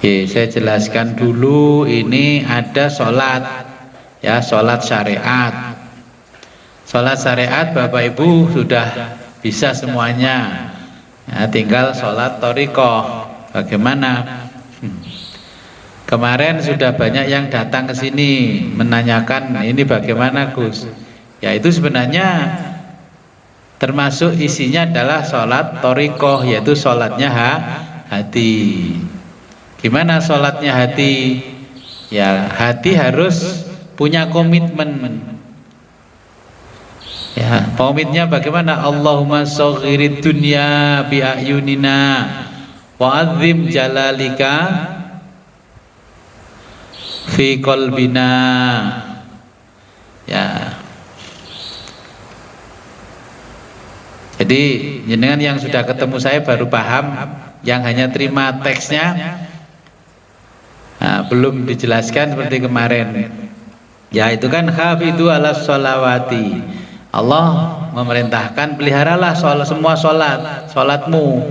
Speaker 1: Saya jelaskan dulu, ini ada sholat, ya, sholat syariat. Sholat syariat Bapak Ibu sudah bisa semuanya, ya, tinggal sholat thariqah. Bagaimana? Kemarin sudah banyak yang datang ke sini menanyakan, nah ini bagaimana Gus? Ya itu sebenarnya termasuk isinya adalah sholat thariqah, yaitu sholatnya hati. Gimana sholatnya hati? Ya, hati harus punya komitmen. Ya, komitmennya bagaimana? Allahumma shaghirid dunya bi a'yunina wa adzim jalalika fi qalbina. Ya. Jadi jenengan yang sudah ketemu saya baru paham, yang hanya terima teksnya, nah, belum dijelaskan seperti kemarin. Ya itu kan hafidhu ala sholawati. Allah memerintahkan peliharalah semua sholatmu,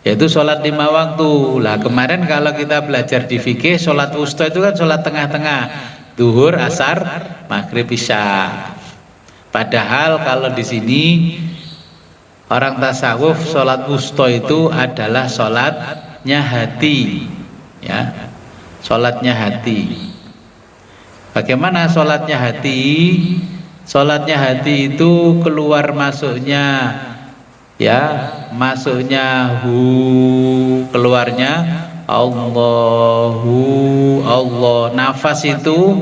Speaker 1: yaitu sholat 5 waktu. Lah kemarin kalau kita belajar di fikih, sholat wusta itu kan sholat tengah-tengah, zuhur, asar, maghrib, isya. Padahal kalau di sini orang tasawuf, sholat wusta itu adalah sholatnya hati, ya. Sholatnya hati. Bagaimana sholatnya hati? Sholatnya hati itu keluar masuknya, ya, masuknya hu, keluarnya Allahu, Allah. Nafas itu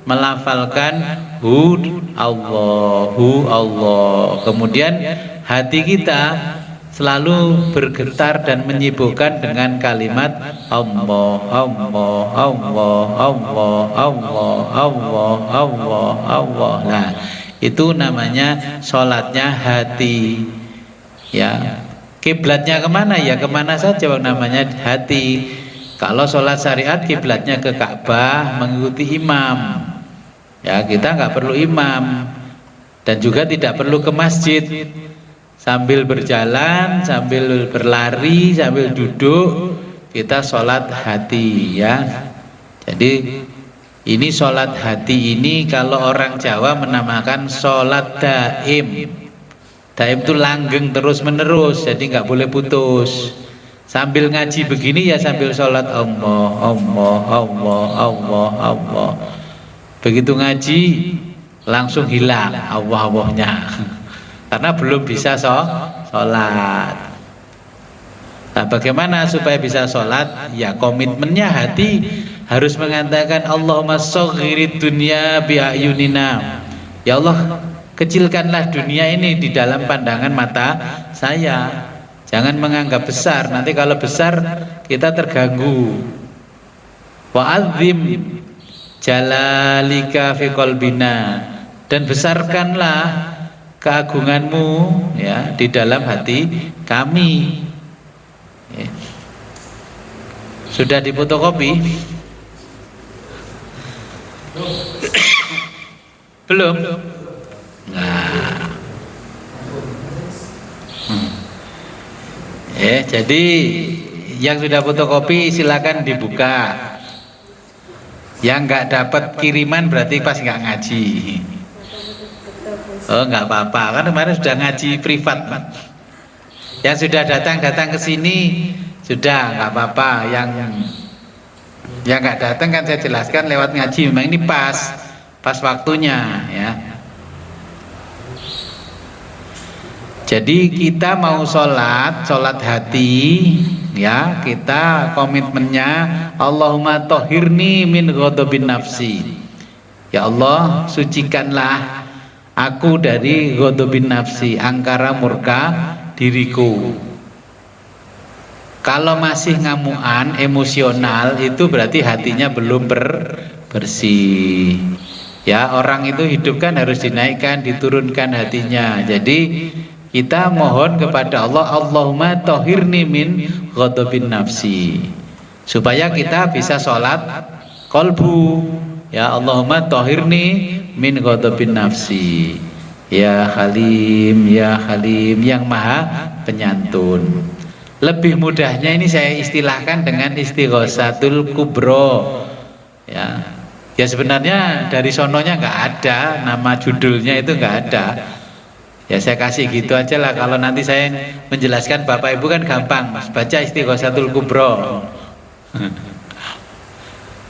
Speaker 1: melafalkan hu, Allahu, Allah. Kemudian hati kita selalu bergetar dan menyibukkan dengan kalimat Allah, Allah, Allah, Allah, Allah, Allah, Allah, Allah. Nah, itu namanya sholatnya hati. Ya, kiblatnya kemana? Ya kemana saja namanya hati. Kalau sholat syariat kiblatnya ke Ka'bah, mengikuti imam. Ya, kita nggak perlu imam dan juga tidak perlu ke masjid. Sambil berjalan, sambil berlari, sambil duduk, kita sholat hati, ya. Jadi ini sholat hati ini kalau orang Jawa menamakan sholat daim. Daim itu langgeng terus menerus, jadi nggak boleh putus. Sambil ngaji begini ya sambil sholat Allah, Allah, Allah, Allah, Allah. Begitu ngaji langsung hilang Allah-Allahnya. Karena belum bisa sholat. Nah, bagaimana supaya bisa sholat? Ya komitmennya hati harus mengatakan Allahumma shaghirid dunya bi a'yunina. Ya Allah, kecilkanlah dunia ini di dalam pandangan mata saya. Jangan menganggap besar, nanti kalau besar kita terganggu. Wa'adzim jalalika fi qalbina, dan besarkanlah keagunganmu ya di dalam hati kami. Ya. Sudah difotokopi? Belum? Nah. Jadi yang sudah fotokopi silakan dibuka. Yang nggak dapat kiriman berarti pas nggak ngaji. Oh nggak apa-apa, kan kemarin sudah ngaji privat. Yang sudah datang ke sini sudah nggak apa-apa. Yang nggak datang kan saya jelaskan lewat ngaji. Memang ini pas waktunya ya. Jadi kita mau sholat hati ya, kita komitmennya Allahumma tohirni min ghadabin nafsi. Ya Allah, sucikanlah aku dari ghadabin nafsi, angkara murka diriku. Kalau masih ngamuan, emosional, itu berarti hatinya belum bersih. Ya, orang itu hidup kan harus dinaikkan, diturunkan hatinya. Jadi kita mohon kepada Allah, Allahumma tohirni min ghadabin nafsi, supaya kita bisa sholat kolbu. Ya Allahumma tohirni min ghadabin nafsi, ya Halim, ya Halim, yang maha penyantun. Lebih mudahnya ini saya istilahkan dengan istighosatul kubro. Ya sebenarnya dari sononya nggak ada, nama judulnya itu nggak ada. Ya saya kasih gitu aja lah, kalau nanti saya menjelaskan Bapak Ibu kan gampang, baca Istighosatul Kubro.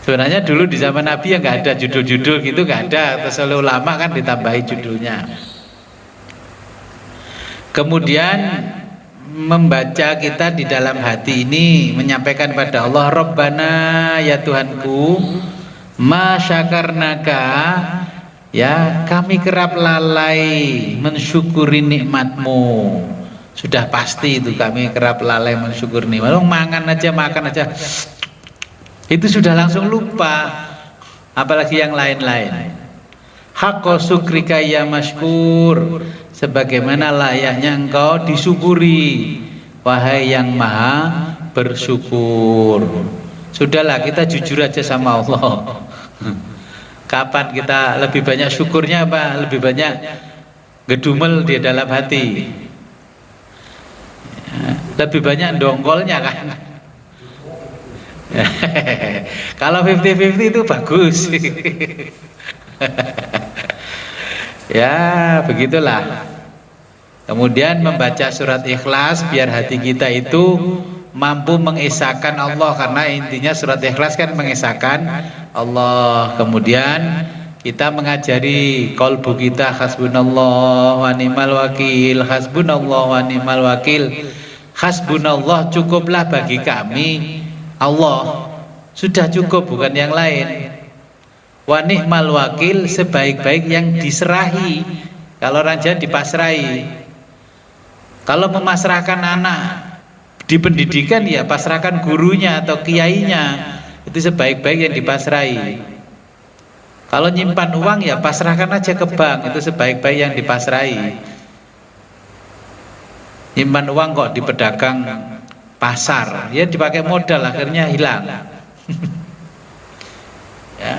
Speaker 1: Sebenarnya dulu di zaman Nabi ya nggak ada judul-judul gitu, nggak ada, terus oleh ulama kan ditambahi judulnya. Kemudian membaca kita di dalam hati ini menyampaikan pada Allah, Rabbana ya Tuhanku, ma syakarnaka, ya kami kerap lalai mensyukuri nikmatmu. Sudah pasti itu, kami kerap lalai mensyukuri nikmat. Makan aja itu sudah langsung lupa, apalagi yang lain-lain. Haqqa syukrika ya masykur, sebagaimana layaknya engkau disyukuri, wahai yang maha bersyukur. Sudahlah, kita jujur aja sama Allah. Kapan kita lebih banyak syukurnya apa lebih banyak gedumel di dalam hati? Lebih banyak dongkolnya kan? Kalau 50-50 itu bagus. Ya begitulah. Kemudian membaca surat Ikhlas biar hati kita itu mampu mengesahkan Allah, karena intinya surat Ikhlas kan mengesahkan Allah. Kemudian kita mengajari kolbu kita, hasbunallah wa ni'mal wakil, hasbunallah wa ni'mal wakil. Hasbunallah, cukuplah bagi kami Allah, sudah cukup, bukan yang lain. Wa ni'mal wakil, sebaik-baik yang diserahi. Kalau orang Jawa dipasrahi. Kalau memasrahkan anak di pendidikan ya pasrahkan gurunya atau kiainya, itu sebaik-baik yang dipasrahi. Kalau nyimpan uang ya pasrahkan aja ke bank, itu sebaik-baik yang dipasrahi. Nyimpan uang kok di pedagang pasar, ya dipakai modal akhirnya hilang. Ya.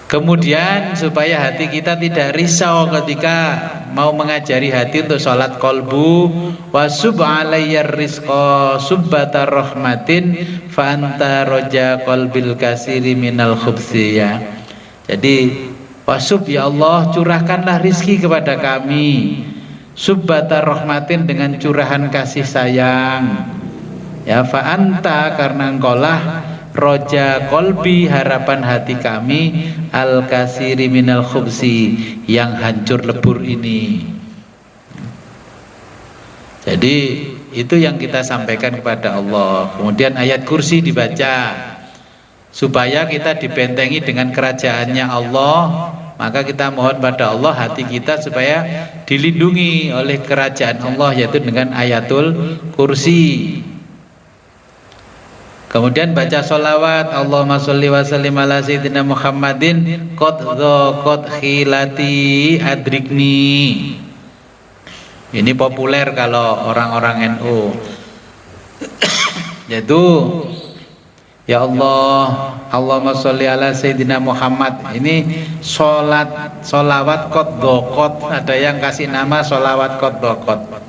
Speaker 1: Kemudian supaya hati kita tidak risau ketika mau mengajari hati untuk sholat kolbu, wa sub'alayyar rizqa subbatar rahmatin fa anta roja qalbil kasiri minal khubsi. Ya. Jadi wasub, ya Allah, curahkanlah rizki kepada kami, subbatar rahmatin, dengan curahan kasih sayang. Ya, fa anta, karena engkaulah roja kolbi, harapan hati kami, al kasiri minal khubsi, yang hancur lebur ini. Jadi itu yang kita sampaikan kepada Allah. Kemudian ayat kursi dibaca supaya kita dibentengi dengan kerajaannya Allah maka kita mohon pada Allah hati kita supaya dilindungi oleh kerajaan Allah, yaitu dengan ayatul kursi. Kemudian baca sholawat, Allahumma sholli wa sallim ala sayyidina Muhammadin qad dhaqat khilati adrikni. Ini populer kalau orang-orang NU. Yaitu ya Allah, Allahumma sholli ala sayyidina Muhammad. Ini sholawat qad dhaqat, ada yang kasih nama sholawat qad dhaqat.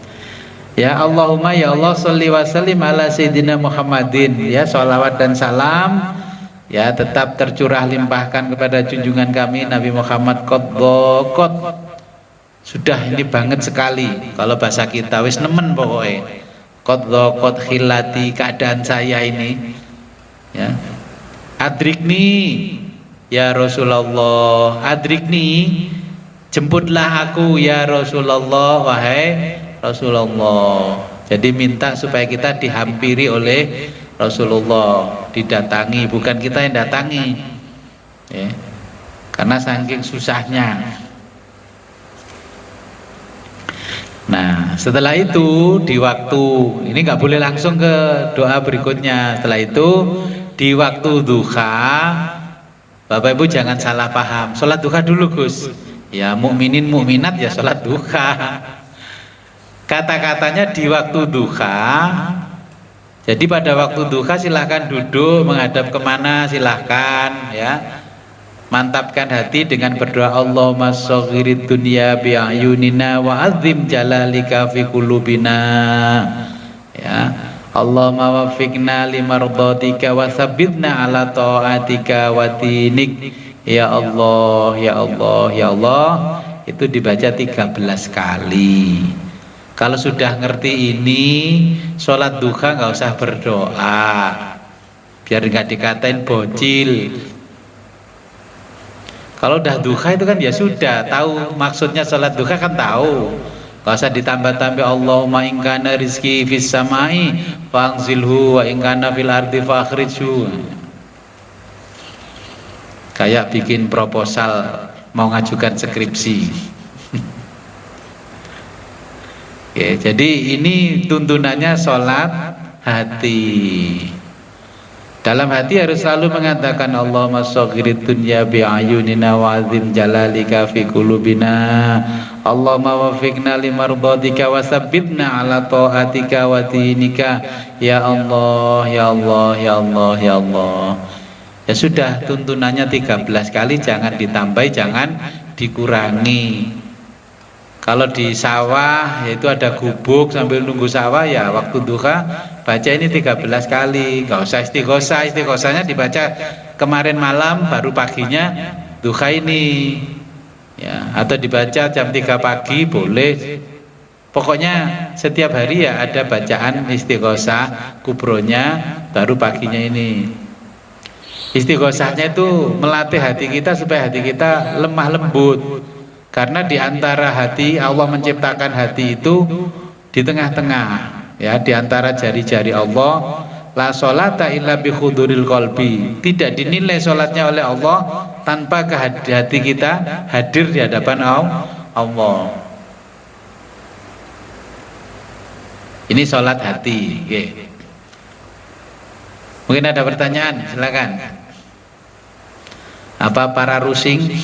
Speaker 1: Ya Allahumma ya Allah sholli wa sallim ala sayyidina Muhammadin. Ya, sholawat dan salam ya tetap tercurah limpahkan kepada junjungan kami Nabi Muhammad qad dhaqat. Sudah ini banget sekali kalau bahasa kita, wis nemen pokoknya. Qad dhaqat khilati, keadaan saya ini. Ya. Adrikni ya Rasulullah, adrikni, jemputlah aku ya Rasulullah, wahai Rasulullah. Jadi minta supaya kita dihampiri oleh Rasulullah, didatangi, bukan kita yang datangi ya. Karena saking susahnya. Nah, setelah itu di waktu ini nggak boleh langsung ke doa berikutnya. Setelah itu di waktu duha, Bapak Ibu jangan salah paham. Sholat duha dulu Gus. Ya mukminin mukminat ya sholat duha. Kata-katanya di waktu duha. Jadi pada waktu duha silahkan duduk menghadap kemana silahkan ya. Mantapkan hati dengan berdoa Allahumma shaghirid dunya bi'ayunina wa azim jalalika fi qulubina. Ya. Allahumma waffiqna limardhatika wa tsabbitna ala ta'atika wa dinik. Ya Allah, ya Allah, ya Allah. Itu dibaca 13 kali. Kalau sudah ngerti ini, sholat duha nggak usah berdoa, biar nggak dikatain bocil. Kalau udah duha itu kan ya sudah tahu maksudnya sholat duha kan tahu. Nggak usah ditambah-tambah Allahumma in kana rizki fis samai fa'anzilhu wa in kana fil ardi fa'akhrijhu. Kayak bikin proposal mau ngajukan skripsi. Ya, jadi ini tuntunannya sholat hati. Dalam hati harus selalu mengatakan Allahumma shaghirid dunya bi'ayunina wa azim jalalika fi qulubina. Allahumma waffiqna limardhatika wa tsabbitna ala ta'atika wa dinika. Ya Allah, ya Allah, ya Allah, ya Allah. Ya sudah, tuntunannya 13 kali, jangan ditambahi, jangan dikurangi. Kalau di sawah yaitu ada gubuk sambil nunggu sawah ya waktu duha baca ini 13 kali. Gak usah istighosah, istighosahnya dibaca kemarin malam baru paginya duha ini ya, atau dibaca jam 3 pagi boleh. Pokoknya setiap hari ya ada bacaan istighosah kubronya baru paginya ini. Istighosahnya itu melatih hati kita supaya hati kita lemah lembut. Karena di antara hati, Allah menciptakan hati itu di tengah-tengah ya, di antara jari-jari Allah. La sholata illa bi huduril qalbi. Tidak dinilai sholatnya oleh Allah tanpa hati kita hadir di hadapan Allah. Ini sholat hati. Okay. Mungkin ada pertanyaan, silakan. Apa para rusing?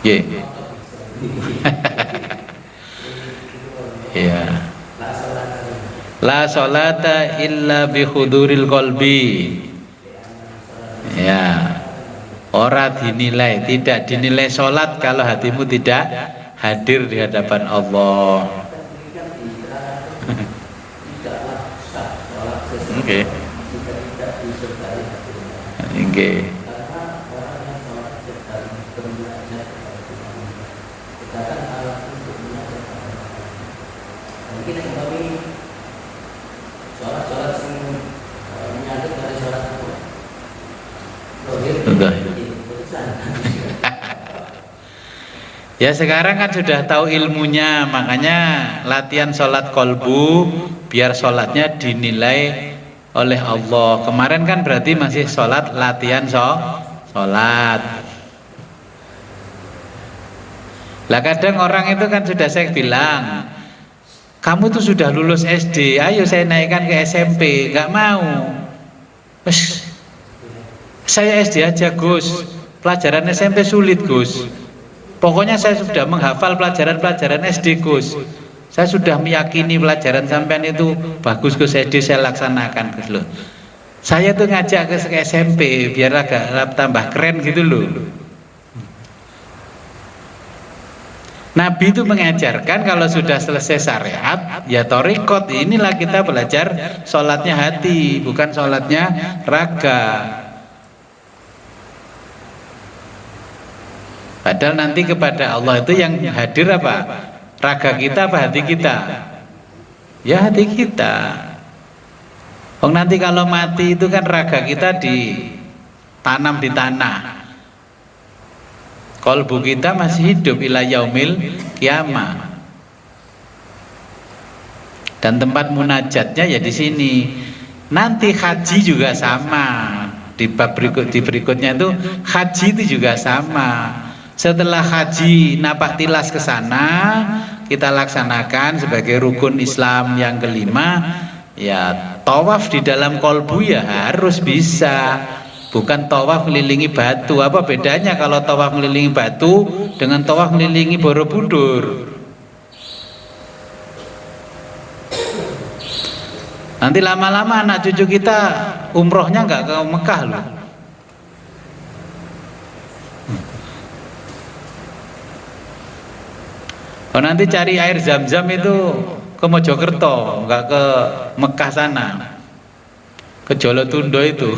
Speaker 1: Ya. Ya. La sholata illa bi huduril qalbi. Ya. Ora dinilai, tidak dinilai sholat kalau hatimu tidak hadir di hadapan Allah. Oke. Oke. Ya sekarang kan sudah tahu ilmunya, makanya latihan sholat kolbu biar sholatnya dinilai oleh Allah. Kemarin kan berarti masih sholat latihan sholat. Lah kadang orang itu kan sudah saya bilang, kamu tuh sudah lulus SD, ayo saya naikkan ke SMP, nggak mau. Saya SD aja Gus, pelajaran SMP sulit Gus. Pokoknya saya sudah menghafal pelajaran-pelajaran SD Gus. Saya sudah meyakini pelajaran sampean itu bagus Gus, SD saya laksanakan Gus loh. Saya tuh ngajak ke SMP biar agak tambah keren gitu loh. Nabi itu mengajarkan kalau sudah selesai syariat ya thariqat, inilah kita belajar sholatnya hati, bukan sholatnya raga. Padahal nanti kepada Allah itu yang hadir apa? Raga kita apa hati kita? Ya hati kita. Oh nanti kalau mati itu kan raga kita ditanam di tanah. Kolbu kita masih hidup ila yaumil kiamah. Dan tempat munajatnya ya di sini. Nanti haji juga sama. Di bab berikutnya itu haji itu juga sama. Setelah haji napak tilas ke sana, kita laksanakan sebagai rukun Islam yang kelima, ya tawaf di dalam kolbu ya harus bisa, bukan tawaf melilingi batu. Apa bedanya kalau tawaf melilingi batu dengan tawaf melilingi Borobudur? Nanti lama-lama anak cucu kita umrohnya nggak ke Mekah loh. Oh nanti cari air zam-zam itu ke Mojokerto, nggak ke Mekah sana, ke Jolotundo itu.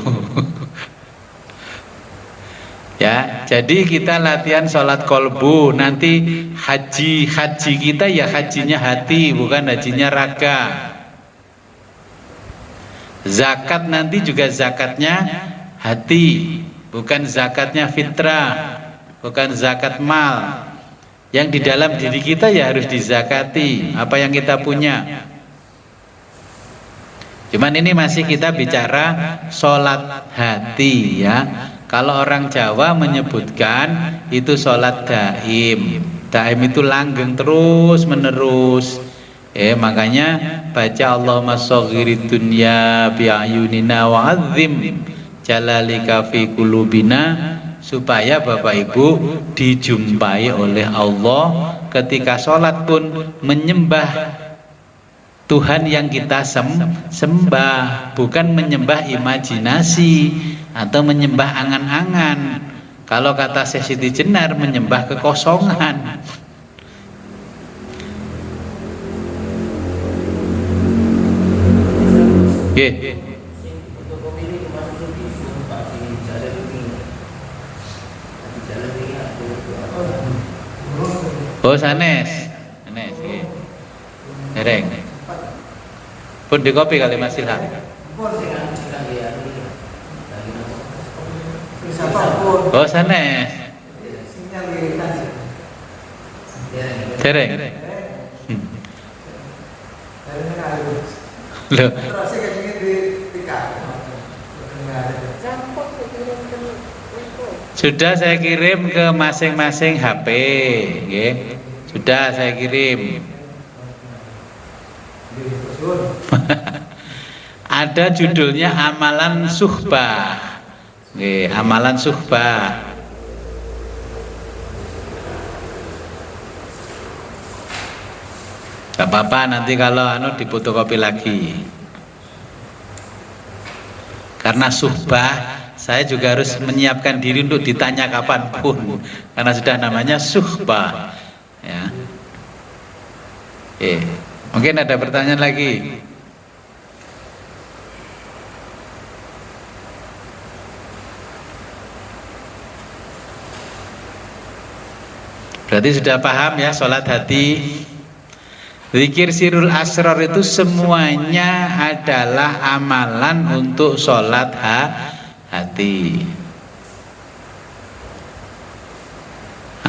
Speaker 1: Ya, jadi kita latihan sholat kolbu. Nanti haji kita ya hajinya hati, bukan hajinya raga. Zakat nanti juga zakatnya hati, bukan zakatnya fitrah, bukan zakat mal. Yang di dalam diri kita ya harus dizakati apa yang kita punya. Cuman ini masih kita bicara sholat hati ya. Kalau orang Jawa menyebutkan itu sholat daim. Daim itu langgeng terus menerus. Makanya baca Allahumma shoghirid dunya bi'ayunina wa'adzim jalalika fi qulubina, supaya Bapak Ibu dijumpai oleh Allah ketika sholat pun menyembah Tuhan yang kita sembah, bukan menyembah imajinasi atau menyembah angan-angan. Kalau kata Syekh Siti Jenar, menyembah kekosongan. Oh sanes, dereng. Pun di kopi kali Mas Ilham. Oh sanes, dereng. Loh. Sudah saya kirim ke masing-masing HP, okay? Sudah saya kirim. Ada judulnya amalan suhbah, okay, amalan suhbah. Gak apa-apa nanti kalau difotokopi lagi. Karena suhbah saya juga harus menyiapkan diri untuk ditanya kapanpun, karena sudah namanya suhbah ya. Mungkin ada pertanyaan lagi. Berarti sudah paham ya sholat hati. Zikir sirul asrar itu semuanya adalah amalan untuk sholat hati.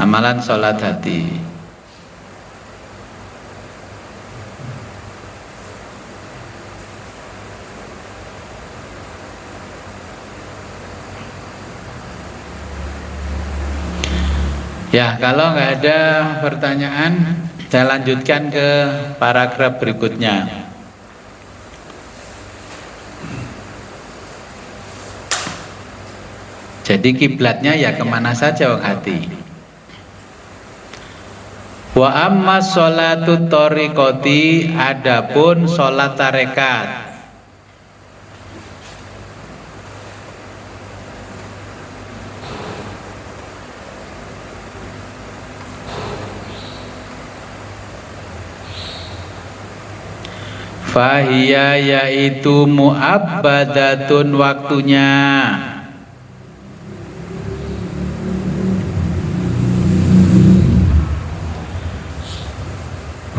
Speaker 1: Amalan sholat hati. Ya, kalau nggak ada pertanyaan, saya lanjutkan ke paragraf berikutnya. Jadi kiblatnya ya kemana saja wong hati. Wa amma sholatu thariqati, adapun sholat tarekat. Fahiya yaitu mu'abbadatun waktunya.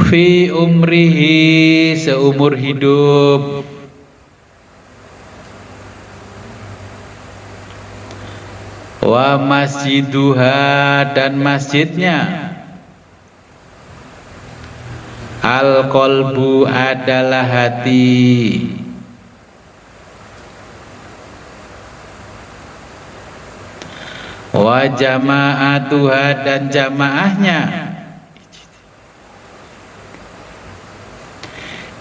Speaker 1: Fi umrihi, seumur hidup. Wa masjiduha, dan masjidnya. Al-qalbu adalah hati. Wa jama'atuha, dan jamaahnya.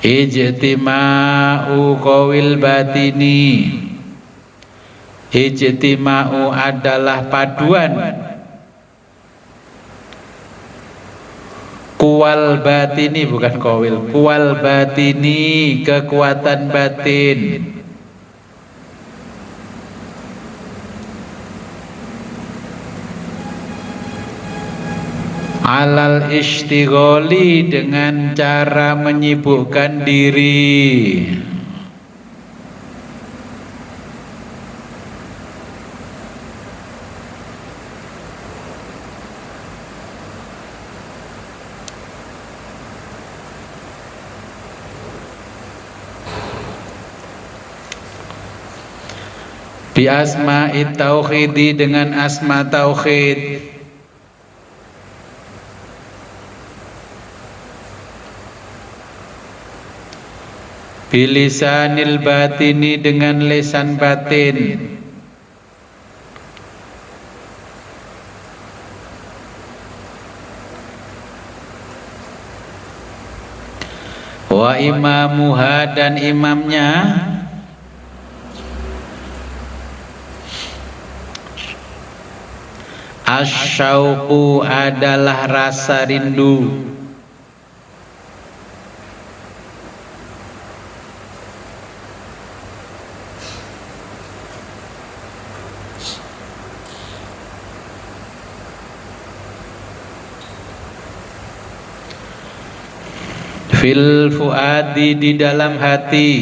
Speaker 1: Ijtima'u qawil batini. Ijtima'u adalah paduan. Kuwal batini, bukan kowil. Kuwal batini, kekuatan batin. Alal istigholi, dengan cara menyibukkan diri. Bi asma'it tauhidi, dengan asma tauhid. Bilisanil batini, dengan lisan batin. Wa imamuha, dan imamnya. Asyauqu adalah rasa rindu. Fil fuadi, di dalam hati.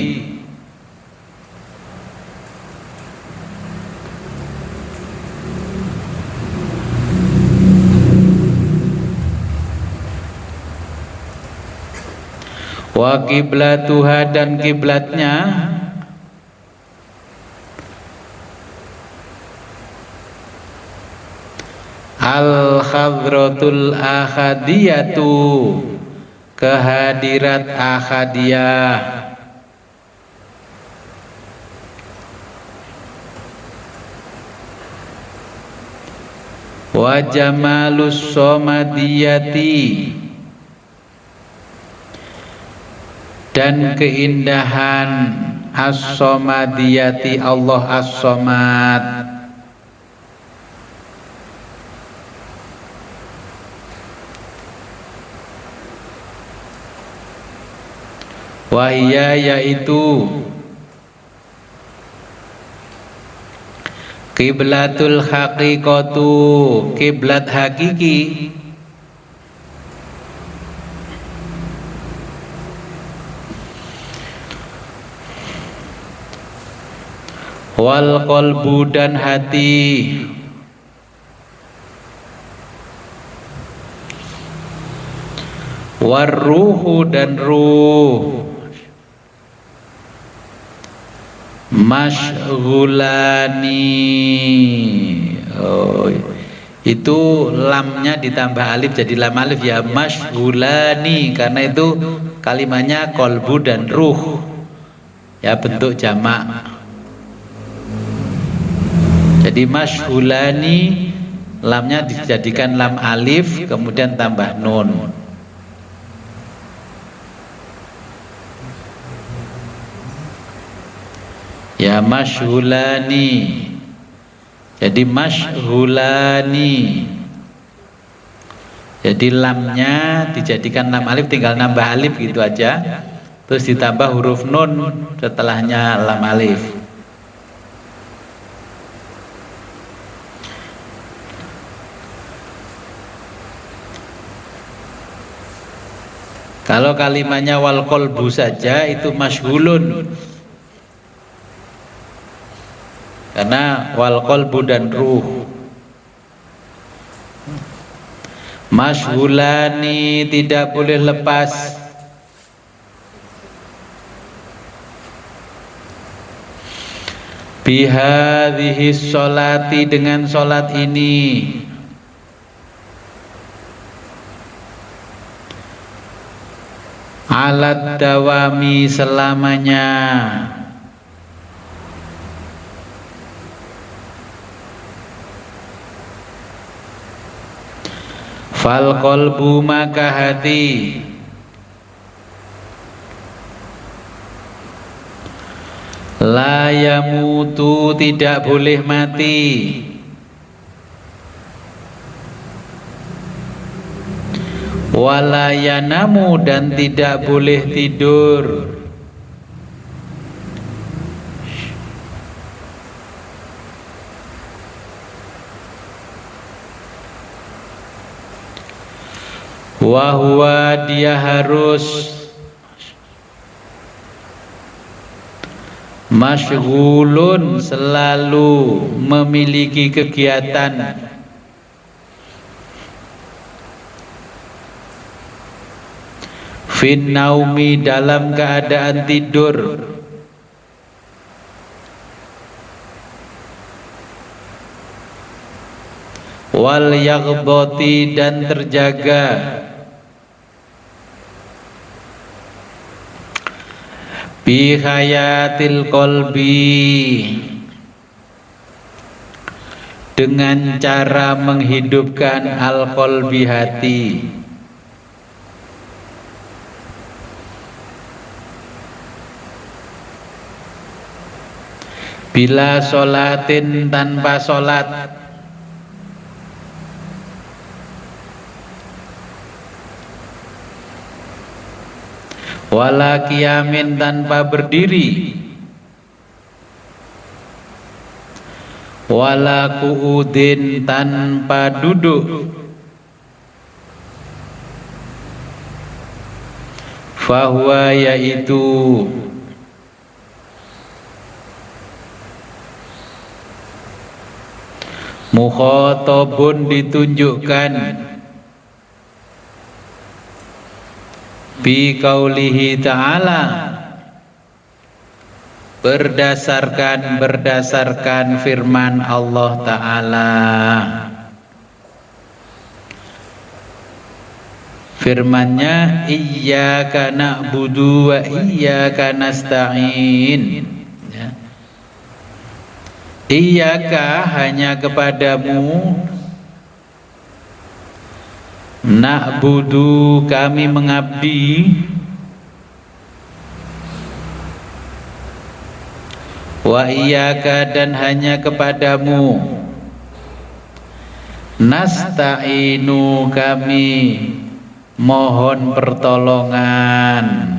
Speaker 1: Wa kiblatuha, dan kiblatnya. Al khadratul akhadiyatu, kehadirat akhadiyah. Wa jamalus somadiyati, dan keindahan as-somadiyati, Allah as-somad. Wahia, yaitu kiblatul haqiqatu, kiblat hakiki. Wal qalbu, dan hati. War ruhu, dan ruh. Mashghulani, itu lamnya ditambah alif jadi lam alif, ya masyghulani, karena itu kalimatnya kolbu dan ruh, ya bentuk jamak. Jadi masyghulani lamnya dijadikan lam alif kemudian tambah nun. Ya masyghulani, jadi masyghulani, jadi lamnya dijadikan lam alif, tinggal nambah alif gitu aja, terus ditambah huruf nun setelahnya lam alif. Kalau kalimatnya wal qalbu saja itu masyghulun, karena wal qalbu dan ruh. Masyghulani tidak boleh lepas. Bihadhihi sholati, dengan sholat ini. Alat dawami, selamanya. Fal qalbu, maka hati. La yamutu, tidak boleh mati. Wala yanamu, dan tidak boleh tidur. Wahwa, dia harus masyghulun, selalu memiliki kegiatan. Fin naumi, dalam keadaan tidur. Wal yaghdati, dan terjaga. Bi hayatil qalbi, dengan cara menghidupkan al-qalbi, hati. Bila sholatin, tanpa sholat. Wala qiyamin, tanpa berdiri. Wala qu'udin, tanpa duduk. Fahuwa, yaitu mukhatabun, ditunjukkan. Bi qaulihi ta'ala, berdasarkan firman Allah Ta'ala. Firman-Nya, iyyaka na'budu wa iyyaka nasta'in. Ya. Iyyaka, hanya kepadamu. Na'budu, kami mengabdi. Wa iyyaka, dan hanya kepadamu. Nasta'inu, kami mohon pertolongan.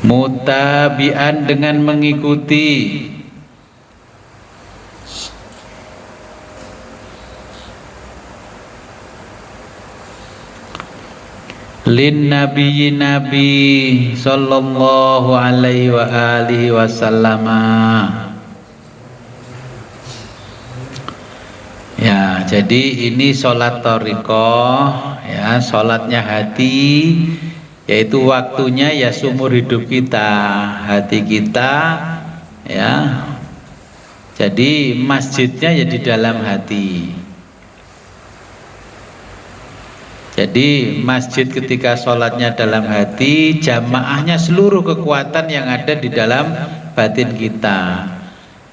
Speaker 1: Mutabi'an, dengan mengikuti. Lin nabiyyi, nabi sallallahu alaihi wa alihi wasallam. Ya, jadi ini sholat thariqah, ya, sholatnya hati yaitu waktunya ya seumur hidup kita, hati kita ya. Jadi masjidnya ya di dalam hati. Jadi masjid ketika sholatnya dalam hati, jamaahnya seluruh kekuatan yang ada di dalam batin kita.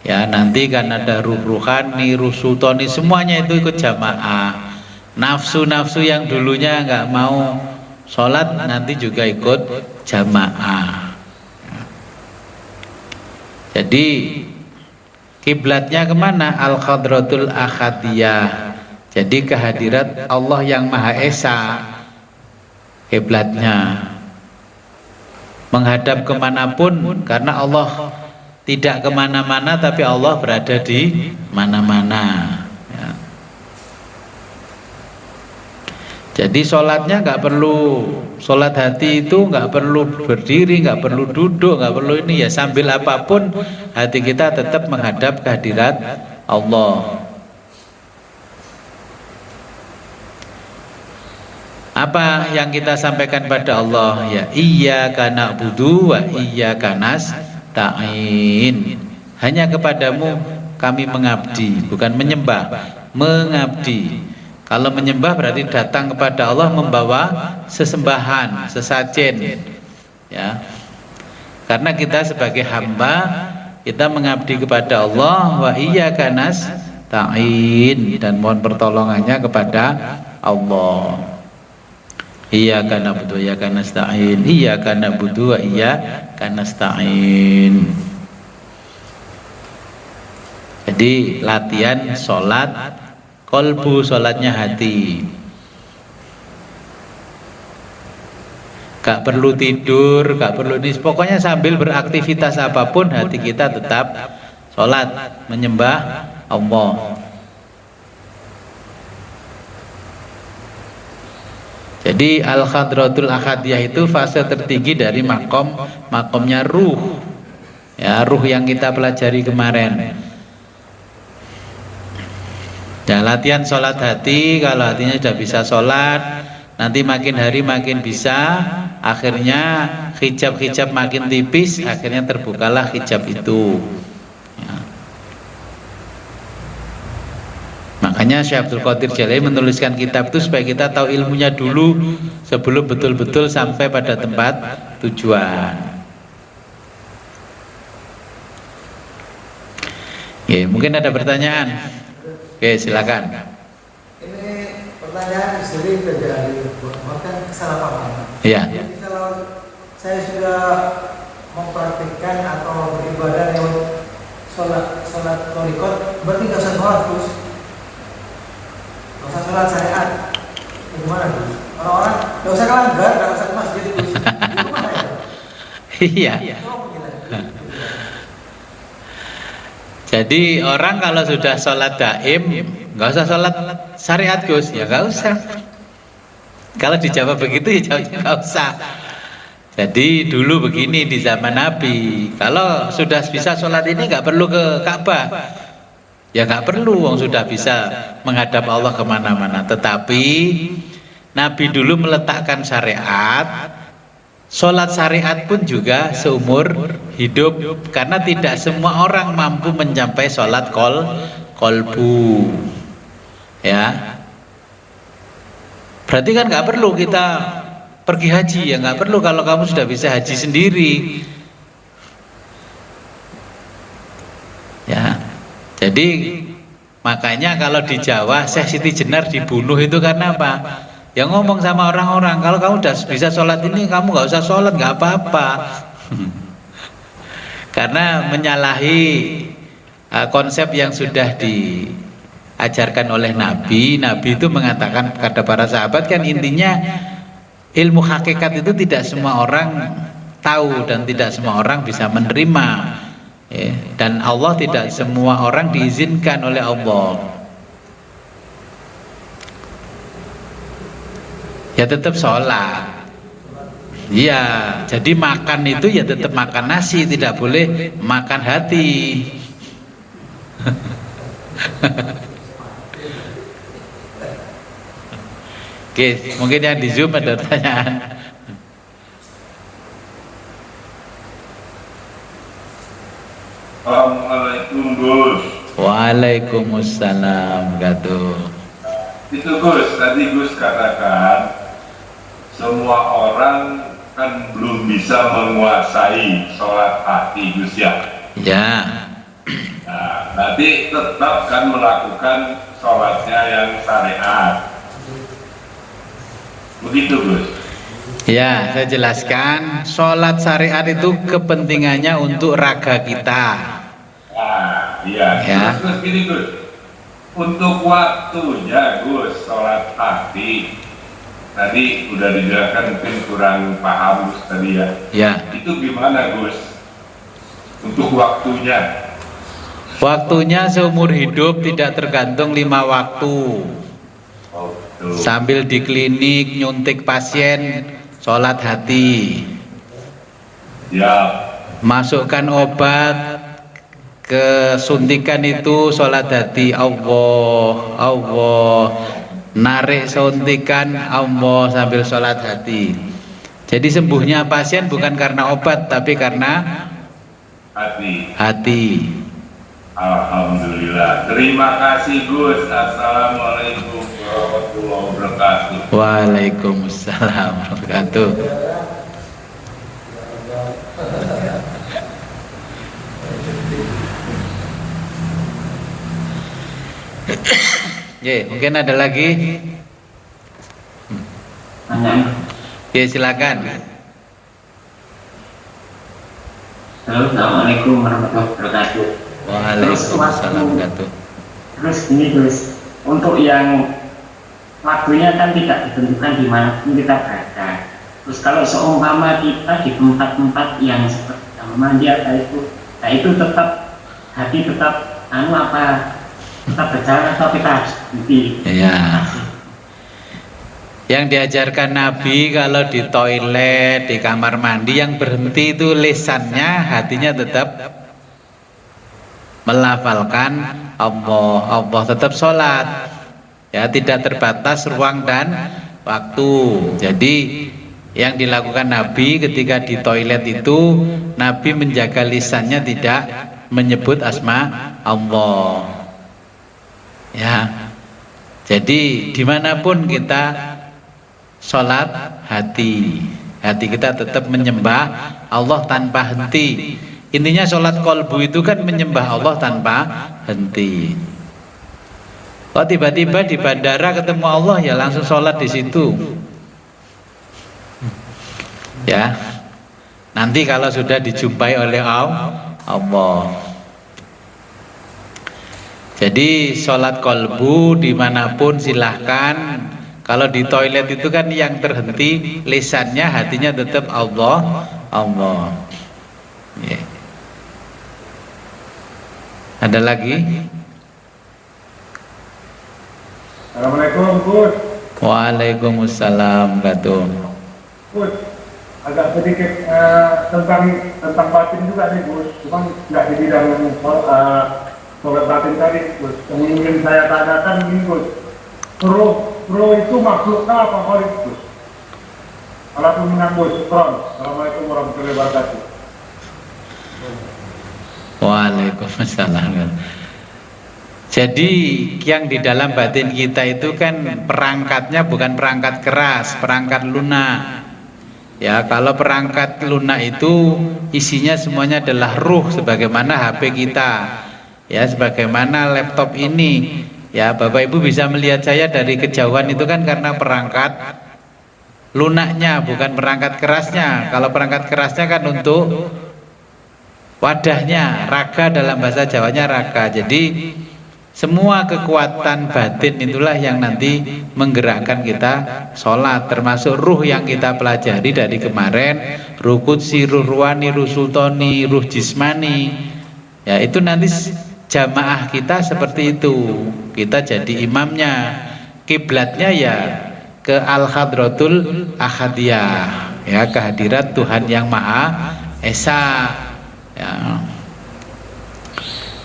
Speaker 1: Ya nanti kan ada ruh ruhani, ruh sultani, semuanya itu ikut jamaah. Nafsu-nafsu yang dulunya nggak mau sholat nanti juga ikut jamaah. Jadi kiblatnya kemana? Al-Khadratul Ahadiyah. Jadi kehadirat Allah yang Maha Esa. Kiblatnya menghadap kemanapun, karena Allah tidak kemana-mana tapi Allah berada di mana-mana ya. Jadi sholatnya nggak perlu, sholat hati itu nggak perlu berdiri, nggak perlu duduk, nggak perlu ini ya, sambil apapun hati kita tetap menghadap kehadirat Allah. Apa yang kita sampaikan pada Allah? Ya iyyaka na'budu wa iyyaka nasta'in. Hanya kepadamu kami mengabdi, bukan menyembah, mengabdi. Kalau menyembah berarti datang kepada Allah membawa sesembahan, sesajen ya. Karena kita sebagai hamba, kita mengabdi kepada Allah, wa iyyaka nasta'in, dan mohon pertolongannya kepada Allah. Iyyaka na'budu wa iyyaka nasta'in. Iyyaka na'budu wa iyyaka nasta'in. Jadi latihan sholat kolbu, sholatnya hati. Gak perlu tidur, gak perlu ini, pokoknya sambil beraktivitas apapun hati kita tetap sholat, menyembah Allah. Jadi Al-Khadratul Ahadiyah itu fase tertinggi dari makomnya ruh ya, ruh yang kita pelajari kemarin ya. Latihan sholat hati, kalau hatinya sudah bisa sholat, nanti makin hari makin bisa, akhirnya hijab-hijab makin tipis, akhirnya terbukalah hijab itu ya. Makanya Syekh Abdul Qadir Jailani menuliskan kitab itu supaya kita tahu ilmunya dulu sebelum betul-betul sampai pada tempat tujuan. Oke, mungkin ada pertanyaan. Oke, silakan.
Speaker 4: Ini pertanyaan sering terjadi, bahkan kesalahpahaman.
Speaker 1: Iya.
Speaker 4: Jadi kalau saya sudah mempraktikkan atau beribadah lewat sholat thariqat, berarti nggak usah sholat terus. Nggak usah sholat syariat, gimana tuh? Orang-orang nggak usah kelanggar, nggak usah ke masjid terus. Gimana ya?
Speaker 1: Iya. Jadi orang kalau sudah sholat daim, nggak usah sholat syariat Gus, ya nggak usah. Kalau dijawab begitu ya jawabnya nggak usah. Jadi dulu begini di zaman Nabi, kalau sudah bisa sholat ini nggak perlu ke Ka'bah. Ya nggak perlu, wong sudah bisa menghadap Allah kemana-mana. Tetapi Nabi dulu meletakkan syariat, sholat syariat pun juga seumur hidup, karena tidak semua orang mampu mencapai sholat kolbu. Ya, berarti kan nggak perlu kita pergi haji, ya nggak perlu kalau kamu sudah bisa haji sendiri. Ya. Jadi makanya kalau di Jawa Syekh Siti Jenar dibunuh itu karena apa? Ya ngomong sama orang-orang, kalau kamu udah bisa sholat ini kamu nggak usah sholat, nggak apa-apa. Karena menyalahi konsep yang sudah diajarkan oleh Nabi. Nabi itu mengatakan kepada para sahabat, kan intinya ilmu hakikat itu tidak semua orang tahu dan tidak semua orang bisa menerima. Dan Allah tidak semua orang diizinkan oleh Allah. Ya tetap sholat. Iya, jadi makan itu ya tetap makan nasi, tidak boleh makan hati. Oke, mungkin yang di Zoom ada pertanyaan.
Speaker 5: Assalamualaikum Gus.
Speaker 1: Waalaikumsalam gatuh.
Speaker 5: Itu Gus, tadi Gus katakan semua orang kan belum bisa menguasai sholat hati Gus ya.
Speaker 1: Ya.
Speaker 5: Nah, nanti tetap kan melakukan sholatnya yang syariat. Begitu Gus.
Speaker 1: Ya, saya jelaskan, sholat syariat itu kepentingannya untuk raga kita.
Speaker 5: Nah, iya.
Speaker 1: Ya.
Speaker 5: Terus gini Gus, untuk waktunya Gus sholat hati tadi udah dijelaskan, mungkin kurang paham Gus tadi ya.
Speaker 1: Ya.
Speaker 5: Itu gimana Gus? Untuk waktunya?
Speaker 1: Waktunya seumur hidup, tidak tergantung 5 waktu.
Speaker 5: Oh, tuh.
Speaker 1: Sambil di klinik nyuntik pasien, sholat hati.
Speaker 5: Ya.
Speaker 1: Masukkan obat ke suntikan itu, sholat hati. Allah. Narik suntikan, Allah, sambil sholat hati. Jadi sembuhnya pasien bukan karena obat, tapi karena hati.
Speaker 5: Alhamdulillah. Terima kasih Gus. Assalamualaikum warahmatullahi wabarakatuh.
Speaker 1: Waalaikumsalam warahmatullahi wabarakatuh. Mungkin ada lagi? Ya, silakan.
Speaker 6: Assalamualaikum warahmatullahi wabarakatuh.
Speaker 1: Waalaikumsalam warahmatullahi wabarakatuh.
Speaker 6: Terus ini terus untuk yang waktunya kan tidak ditentukan di mana pun kita berada. Terus kalau seumpama kita di tempat-tempat yang seperti mandi itu tetap hati tetap tetap berjalan atau kita harus berhenti.
Speaker 1: Ya. Yang diajarkan Nabi kalau di toilet, di kamar mandi, yang berhenti itu lisannya, hatinya tetap melafalkan Allah, tetap sholat. Ya, tidak terbatas ruang dan waktu. Jadi yang dilakukan Nabi ketika di toilet itu, Nabi menjaga lisannya tidak menyebut asma Allah. Ya. Jadi dimanapun kita sholat hati kita tetap menyembah Allah tanpa henti. Intinya sholat kolbu itu kan menyembah Allah tanpa henti. Kalau tiba-tiba di bandara ketemu Allah, ya langsung sholat di situ. Ya, nanti kalau sudah dijumpai oleh Allah. Jadi sholat kolbu dimanapun silahkan. Kalau di toilet itu kan yang terhenti lisannya, hatinya tetap Allah. Yeah. Ada lagi?
Speaker 7: Assalamualaikum Gus.
Speaker 1: Waalaikumsalam gatuh.
Speaker 7: Gus, agak sedikit tentang batin juga nih Gus. Cuma nggak di bidang sholat batin tadi Gus. Yang ingin saya tanyakan ini Gus. Pro itu maksudnya apa Khalid Gus? Walaupun menambus Ron. Assalamualaikum warahmatullahi wabarakatuh.
Speaker 1: Waalaikumsalam. Jadi yang di dalam batin kita itu kan perangkatnya bukan perangkat keras, perangkat lunak. Ya, kalau perangkat lunak itu isinya semuanya adalah ruh, sebagaimana HP kita. Ya, sebagaimana laptop ini. Ya, Bapak Ibu bisa melihat saya dari kejauhan itu kan karena perangkat lunaknya, bukan perangkat kerasnya. Kalau perangkat kerasnya kan untuk wadahnya, raga, dalam bahasa Jawanya raga. Jadi semua kekuatan batin itulah yang nanti menggerakkan kita sholat, termasuk ruh yang kita pelajari dari kemarin, ruh qudsi, ruh ruhani, ruh sultani, ruh jismani. Ya, itu nanti jamaah kita seperti itu. Kita jadi imamnya, kiblatnya ya ke al-hadratul ahadiyah, ya, kehadirat Tuhan yang Maha Esa. Ya.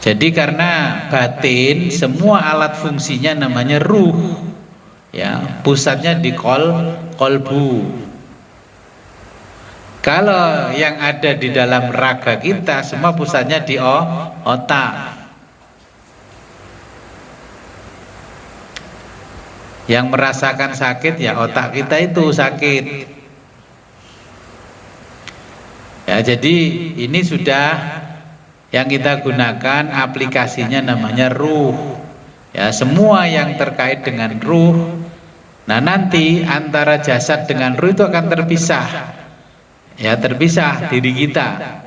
Speaker 1: Jadi karena batin semua alat fungsinya namanya ruh, ya, pusatnya di kolbu. Kalau yang ada di dalam raga kita semua pusatnya di otak. Yang merasakan sakit ya otak kita itu sakit. Ya, jadi ini sudah yang kita gunakan aplikasinya namanya ruh. Ya, semua yang terkait dengan ruh. Nah, nanti antara jasad dengan ruh itu akan terpisah. Ya, terpisah diri kita.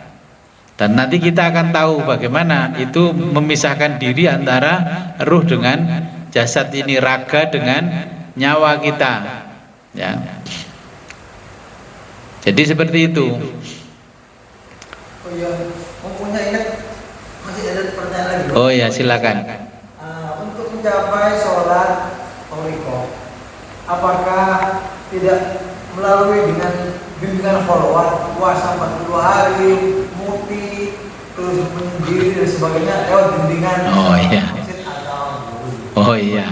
Speaker 1: Dan nanti kita akan tahu bagaimana itu memisahkan diri antara ruh dengan jasad ini, raga dengan nyawa kita. Ya. Jadi seperti itu.
Speaker 4: Oh iya, mempunyai ingat masih ada pertanyaan lagi.
Speaker 1: Oh ya, silakan.
Speaker 4: Untuk mencapai sholat thariqah, apakah tidak melalui dengan bimbingan kholwat, puasa 40 hari, muti, terus menyendiri dan sebagainya lewat bimbingan?
Speaker 1: Oh iya.
Speaker 4: masjid atau guru?
Speaker 1: Oh iya.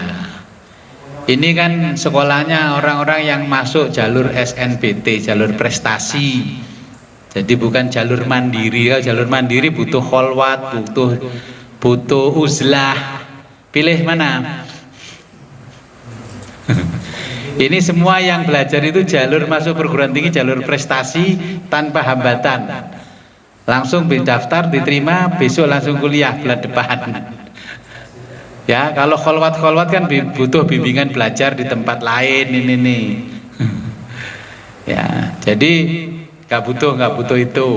Speaker 1: Ini kan sekolahnya orang-orang yang masuk jalur SNBT, jalur prestasi. Jadi bukan jalur mandiri. Kalau jalur mandiri butuh kholwat, butuh uzlah. Pilih mana? Ini semua yang belajar itu jalur masuk perguruan tinggi, jalur prestasi tanpa hambatan. Langsung daftar, diterima, besok langsung kuliah bulan depan. Ya, kalau kholwat kan butuh bimbingan belajar di tempat lain ini nih. Ya, jadi nggak butuh itu.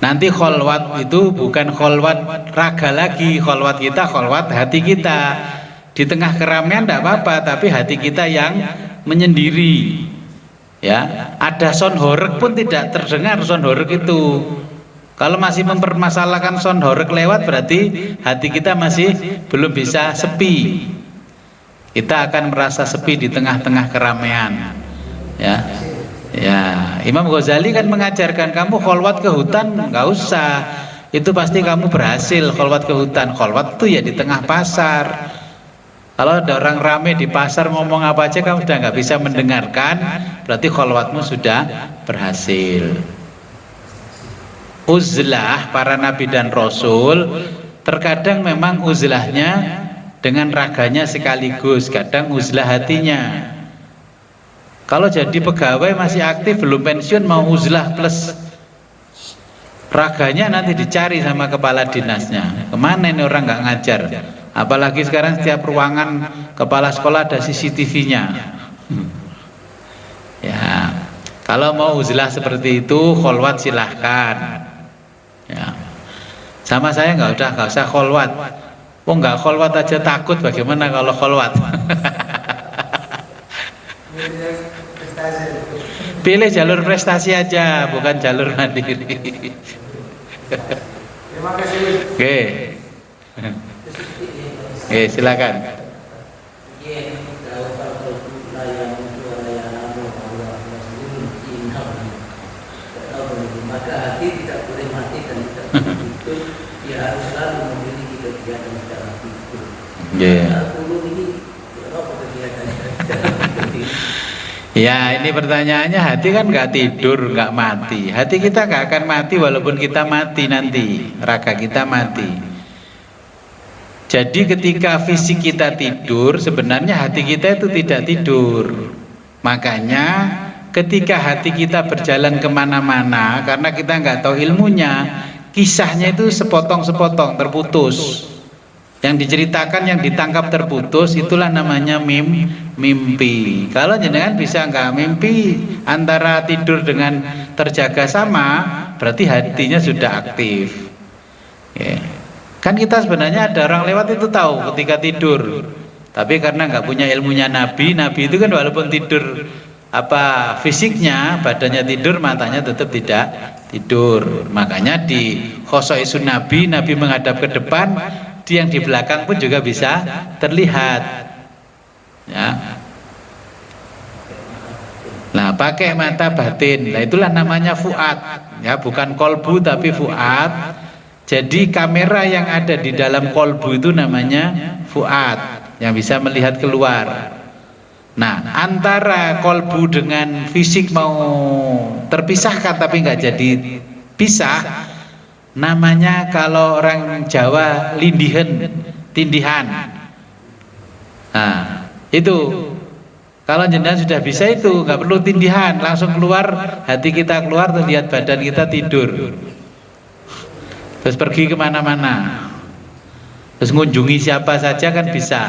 Speaker 1: Nanti kholwat itu bukan kholwat raga lagi, kholwat kita kholwat hati kita. Di tengah keramaian tidak apa-apa, tapi hati kita yang menyendiri. Ya, ada sound horeg pun tidak terdengar sound horeg itu. Kalau masih mempermasalahkan sound horeg lewat, berarti hati kita masih belum bisa sepi. Kita akan merasa sepi di tengah-tengah keramaian. Ya, ya. Imam Ghazali kan mengajarkan kamu kholwat ke hutan nggak usah. Itu pasti kamu berhasil kholwat ke hutan. Kholwat itu ya di tengah pasar. Kalau ada orang rame di pasar ngomong apa aja kamu sudah nggak bisa mendengarkan, berarti kholwatmu sudah berhasil. Uzlah para nabi dan rasul terkadang memang uzlahnya dengan raganya sekaligus, kadang uzlah hatinya. Kalau jadi pegawai masih aktif belum pensiun mau uzlah plus raganya, nanti dicari sama kepala dinasnya. Kemana ini orang nggak ngajar? Apalagi sekarang setiap ruangan kepala sekolah ada CCTV-nya. Ya, kalau mau uzlah seperti itu kholwat silahkan. Ya, sama saya nggak usah kholwat. Oh nggak kholwat aja takut, bagaimana kalau kholwat? Pilih jalur prestasi aja, bukan jalur mandiri.
Speaker 4: Terima kasih.
Speaker 1: Oke. Oke, silakan.
Speaker 3: Maka hati tidak boleh mati dan tidak boleh hidup. Dia harus selalu memiliki kegiatan secara hidup.
Speaker 1: Ya, ini pertanyaannya, hati kan nggak tidur, nggak mati. Hati kita nggak akan mati walaupun kita mati nanti, raga kita mati. Jadi ketika fisik kita tidur, sebenarnya hati kita itu tidak tidur. Makanya ketika hati kita berjalan kemana-mana, karena kita nggak tahu ilmunya, kisahnya itu sepotong-sepotong, terputus. Yang diceritakan, yang ditangkap terputus, itulah namanya mimpi. Kalau jenengan bisa nggak mimpi, antara tidur dengan terjaga sama, berarti hatinya sudah aktif. Ya. Kan kita sebenarnya ada orang lewat itu tahu ketika tidur, tapi karena nggak punya ilmunya Nabi itu kan walaupun tidur fisiknya, badannya tidur, matanya tetap tidak tidur. Makanya di khosoisun Nabi menghadap ke depan, yang di belakang pun juga bisa terlihat. Ya. Nah, pakai mata batin, nah itulah namanya fuad. Ya, bukan kolbu tapi fuad. Jadi kamera yang ada di dalam kolbu itu namanya fuad, yang bisa melihat keluar. Nah, antara kolbu dengan fisik mau terpisahkan tapi nggak jadi pisah, namanya kalau orang Jawa lindihan, tindihan. Nah, itu kalau jenengan sudah bisa itu nggak perlu tindihan, langsung keluar, hati kita keluar, terlihat badan kita tidur, terus pergi kemana-mana, terus ngunjungi siapa saja kan bisa.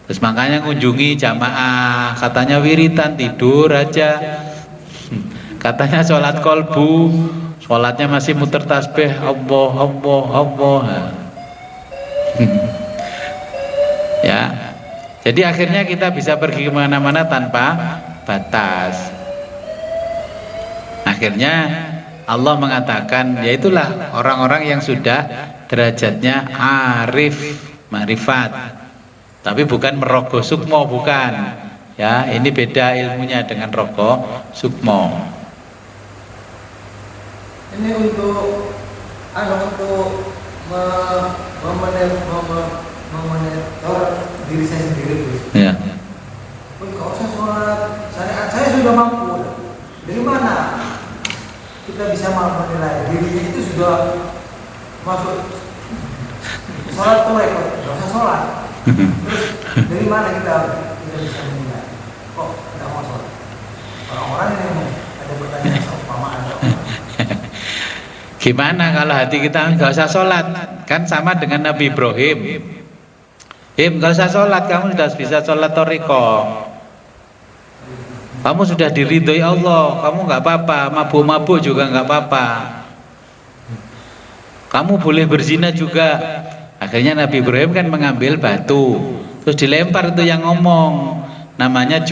Speaker 1: Terus makanya ngunjungi jamaah, katanya wiritan tidur aja, katanya sholat kolbu, sholatnya masih muter tasbih, Allah, Allah, Allah. Ya, jadi akhirnya kita bisa pergi kemana-mana tanpa batas. Akhirnya Allah mengatakan, yaitulah orang-orang yang sudah derajatnya arif, ma'rifat. Tapi bukan merogoh sukmo, bukan. Ya, ini beda ilmunya dengan rogoh sukmo.
Speaker 4: Ini untuk memonitor diri saya sendiri, Gus.
Speaker 1: Ya.
Speaker 4: Kalau saya sholat, saya sudah mampu. Dari mana kita bisa menilai diri itu sudah masuk sholat tuh nggak usah sholat. Terus dari mana kita bisa menilai? Kok kita mau sholat? Orang-orang yang ada pertanyaan seumpamaan.
Speaker 1: Gimana kalau hati kita nggak usah sholat? Kan sama dengan Nabi Ibrahim. Nggak usah sholat, kamu sudah bisa sholat toriko. Kamu sudah diridhoi Allah, kamu nggak apa-apa, mabuk-mabuk juga nggak apa-apa. Kamu boleh berzina juga. Akhirnya Nabi Ibrahim kan mengambil batu, terus dilempar, itu yang ngomong, namanya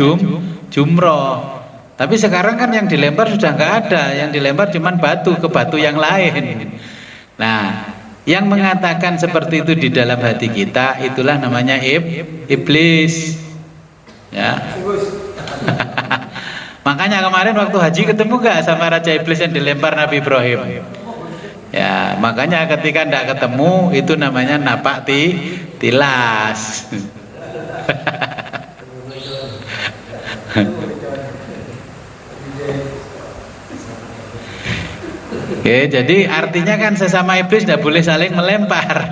Speaker 1: jumroh. Tapi sekarang kan yang dilempar sudah nggak ada, yang dilempar cuma batu ke batu yang lain. Nah, yang mengatakan seperti itu di dalam hati kita, itulah namanya iblis. Ya. Makanya kemarin waktu haji ketemu gak sama Raja Iblis yang dilempar Nabi Ibrahim? Ya, makanya ketika tidak ketemu itu namanya napak tilas. Oke, jadi artinya kan sesama iblis tidak boleh saling melempar.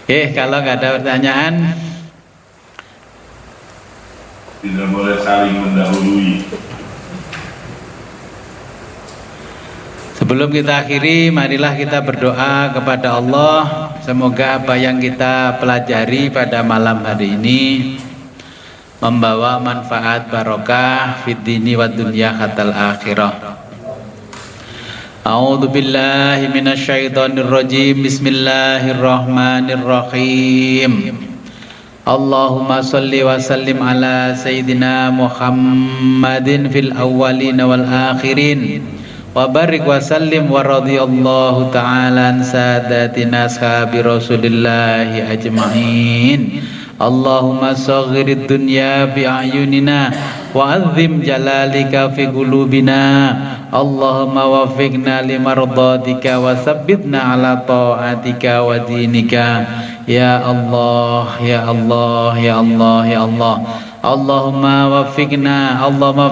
Speaker 1: Oke, kalau nggak ada pertanyaan,
Speaker 5: tidak boleh saling mendahului.
Speaker 1: sebelum kita akhiri, marilah kita berdoa kepada Allah. Semoga apa yang kita pelajari pada malam hari ini membawa manfaat barokah fid dini wad dunya hatal akhirah. A'udzu billahi minasyaitonir rajim. Bismillahirrahmanirrahim. Allahumma shalli wa sallim ala sayyidina Muhammadin fil awwalin wal akhirin. Wa barik wa sallim wa radhiyallahu ta'ala an sadatina ashabi Rasulillahi ajma'in. Allahumma saghirid dunya bi a'yunina wa azim jalalika fi qulubina. Allahumma waffiqna limardhatika wa tsabbitna ala ta'atika wa dinika. Ya Allah, ya Allah, ya Allah, ya Allah. Allahumma waffiqna, Allahumma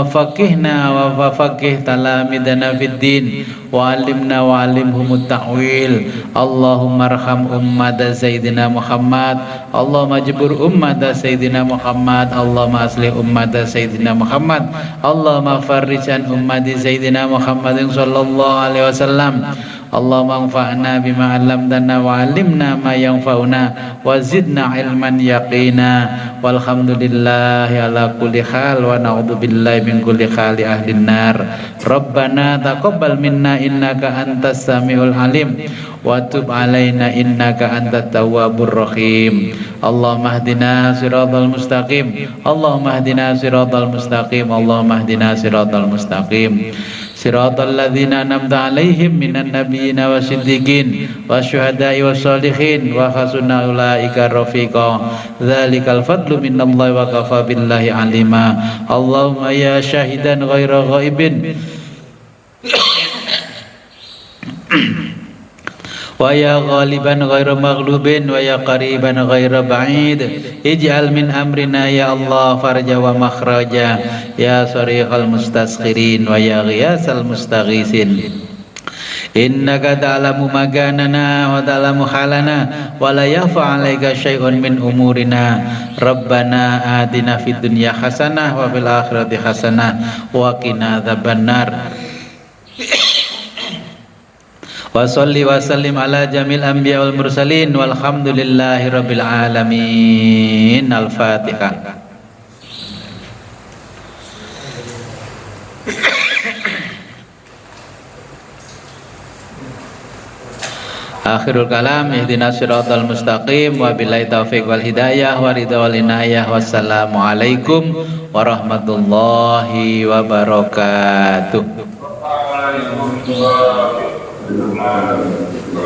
Speaker 1: faqihna wa faqih talamidana fid din wa alimna wa alimhumut ta'wil. Allahumma arham ummata Sayyidina Muhammad. Allahumma jibur ummata Sayyidina Muhammad. Allahumma aslih ummata Sayyidina Muhammad. Allahumma farrijan ummati Sayyidina Muhammadin sallallahu alaihi wasallam. Allahumma anfa'na bima 'allamtana wa 'allimna ma yanfa'una wa zidna ilman yaqina. Walhamdulillahi ala kulli hal wa na'udzu billahi min kulli hali ahlin nar. Rabbana taqabbal minna innaka antas samiul alim wa tub alaina innaka antat tawwabur rahim. Allahumma hdina siratal mustaqim. Allahumma hdina siratal mustaqim. Allahumma hdina siratal mustaqim. Siratal ladzina an'amta 'alaihim minan nabiyyin wasiddiqin wasyuhada'i wassalihin wa hasuna ulaika rafiqa. Dzalikal fadlu minallahi wa kafa billahi alima. Allahumma ya syahidan ghaira ghaibin wa ya ghaliban ghairu maghlubin wa ya qariban ghairu ba'id ij'al min amrina ya Allah farja wa makhraja ya sariqal mustasqirin wa ya ghiyasal mustaghisin innaka ta'lamu maganana wa ta'lamu halana wa la yakhfa 'alaika syai'un min umurina rabbana atina fid dunya hasanah wa fil akhirati hasanah wa qina adzabannar wa sholli wa sallim ala jamil anbiya wal mursalin walhamdulillahi rabbil alamin. Al-Fatihah. Akhirul kalam ihdinas siratal mustaqim wa billahi taufiq wal hidayah wa ridha wal inayah. Wassalamu alaikum warahmatullahi wabarakatuh.
Speaker 5: Waalaikumsalam warahmatullahi wabarakatuh.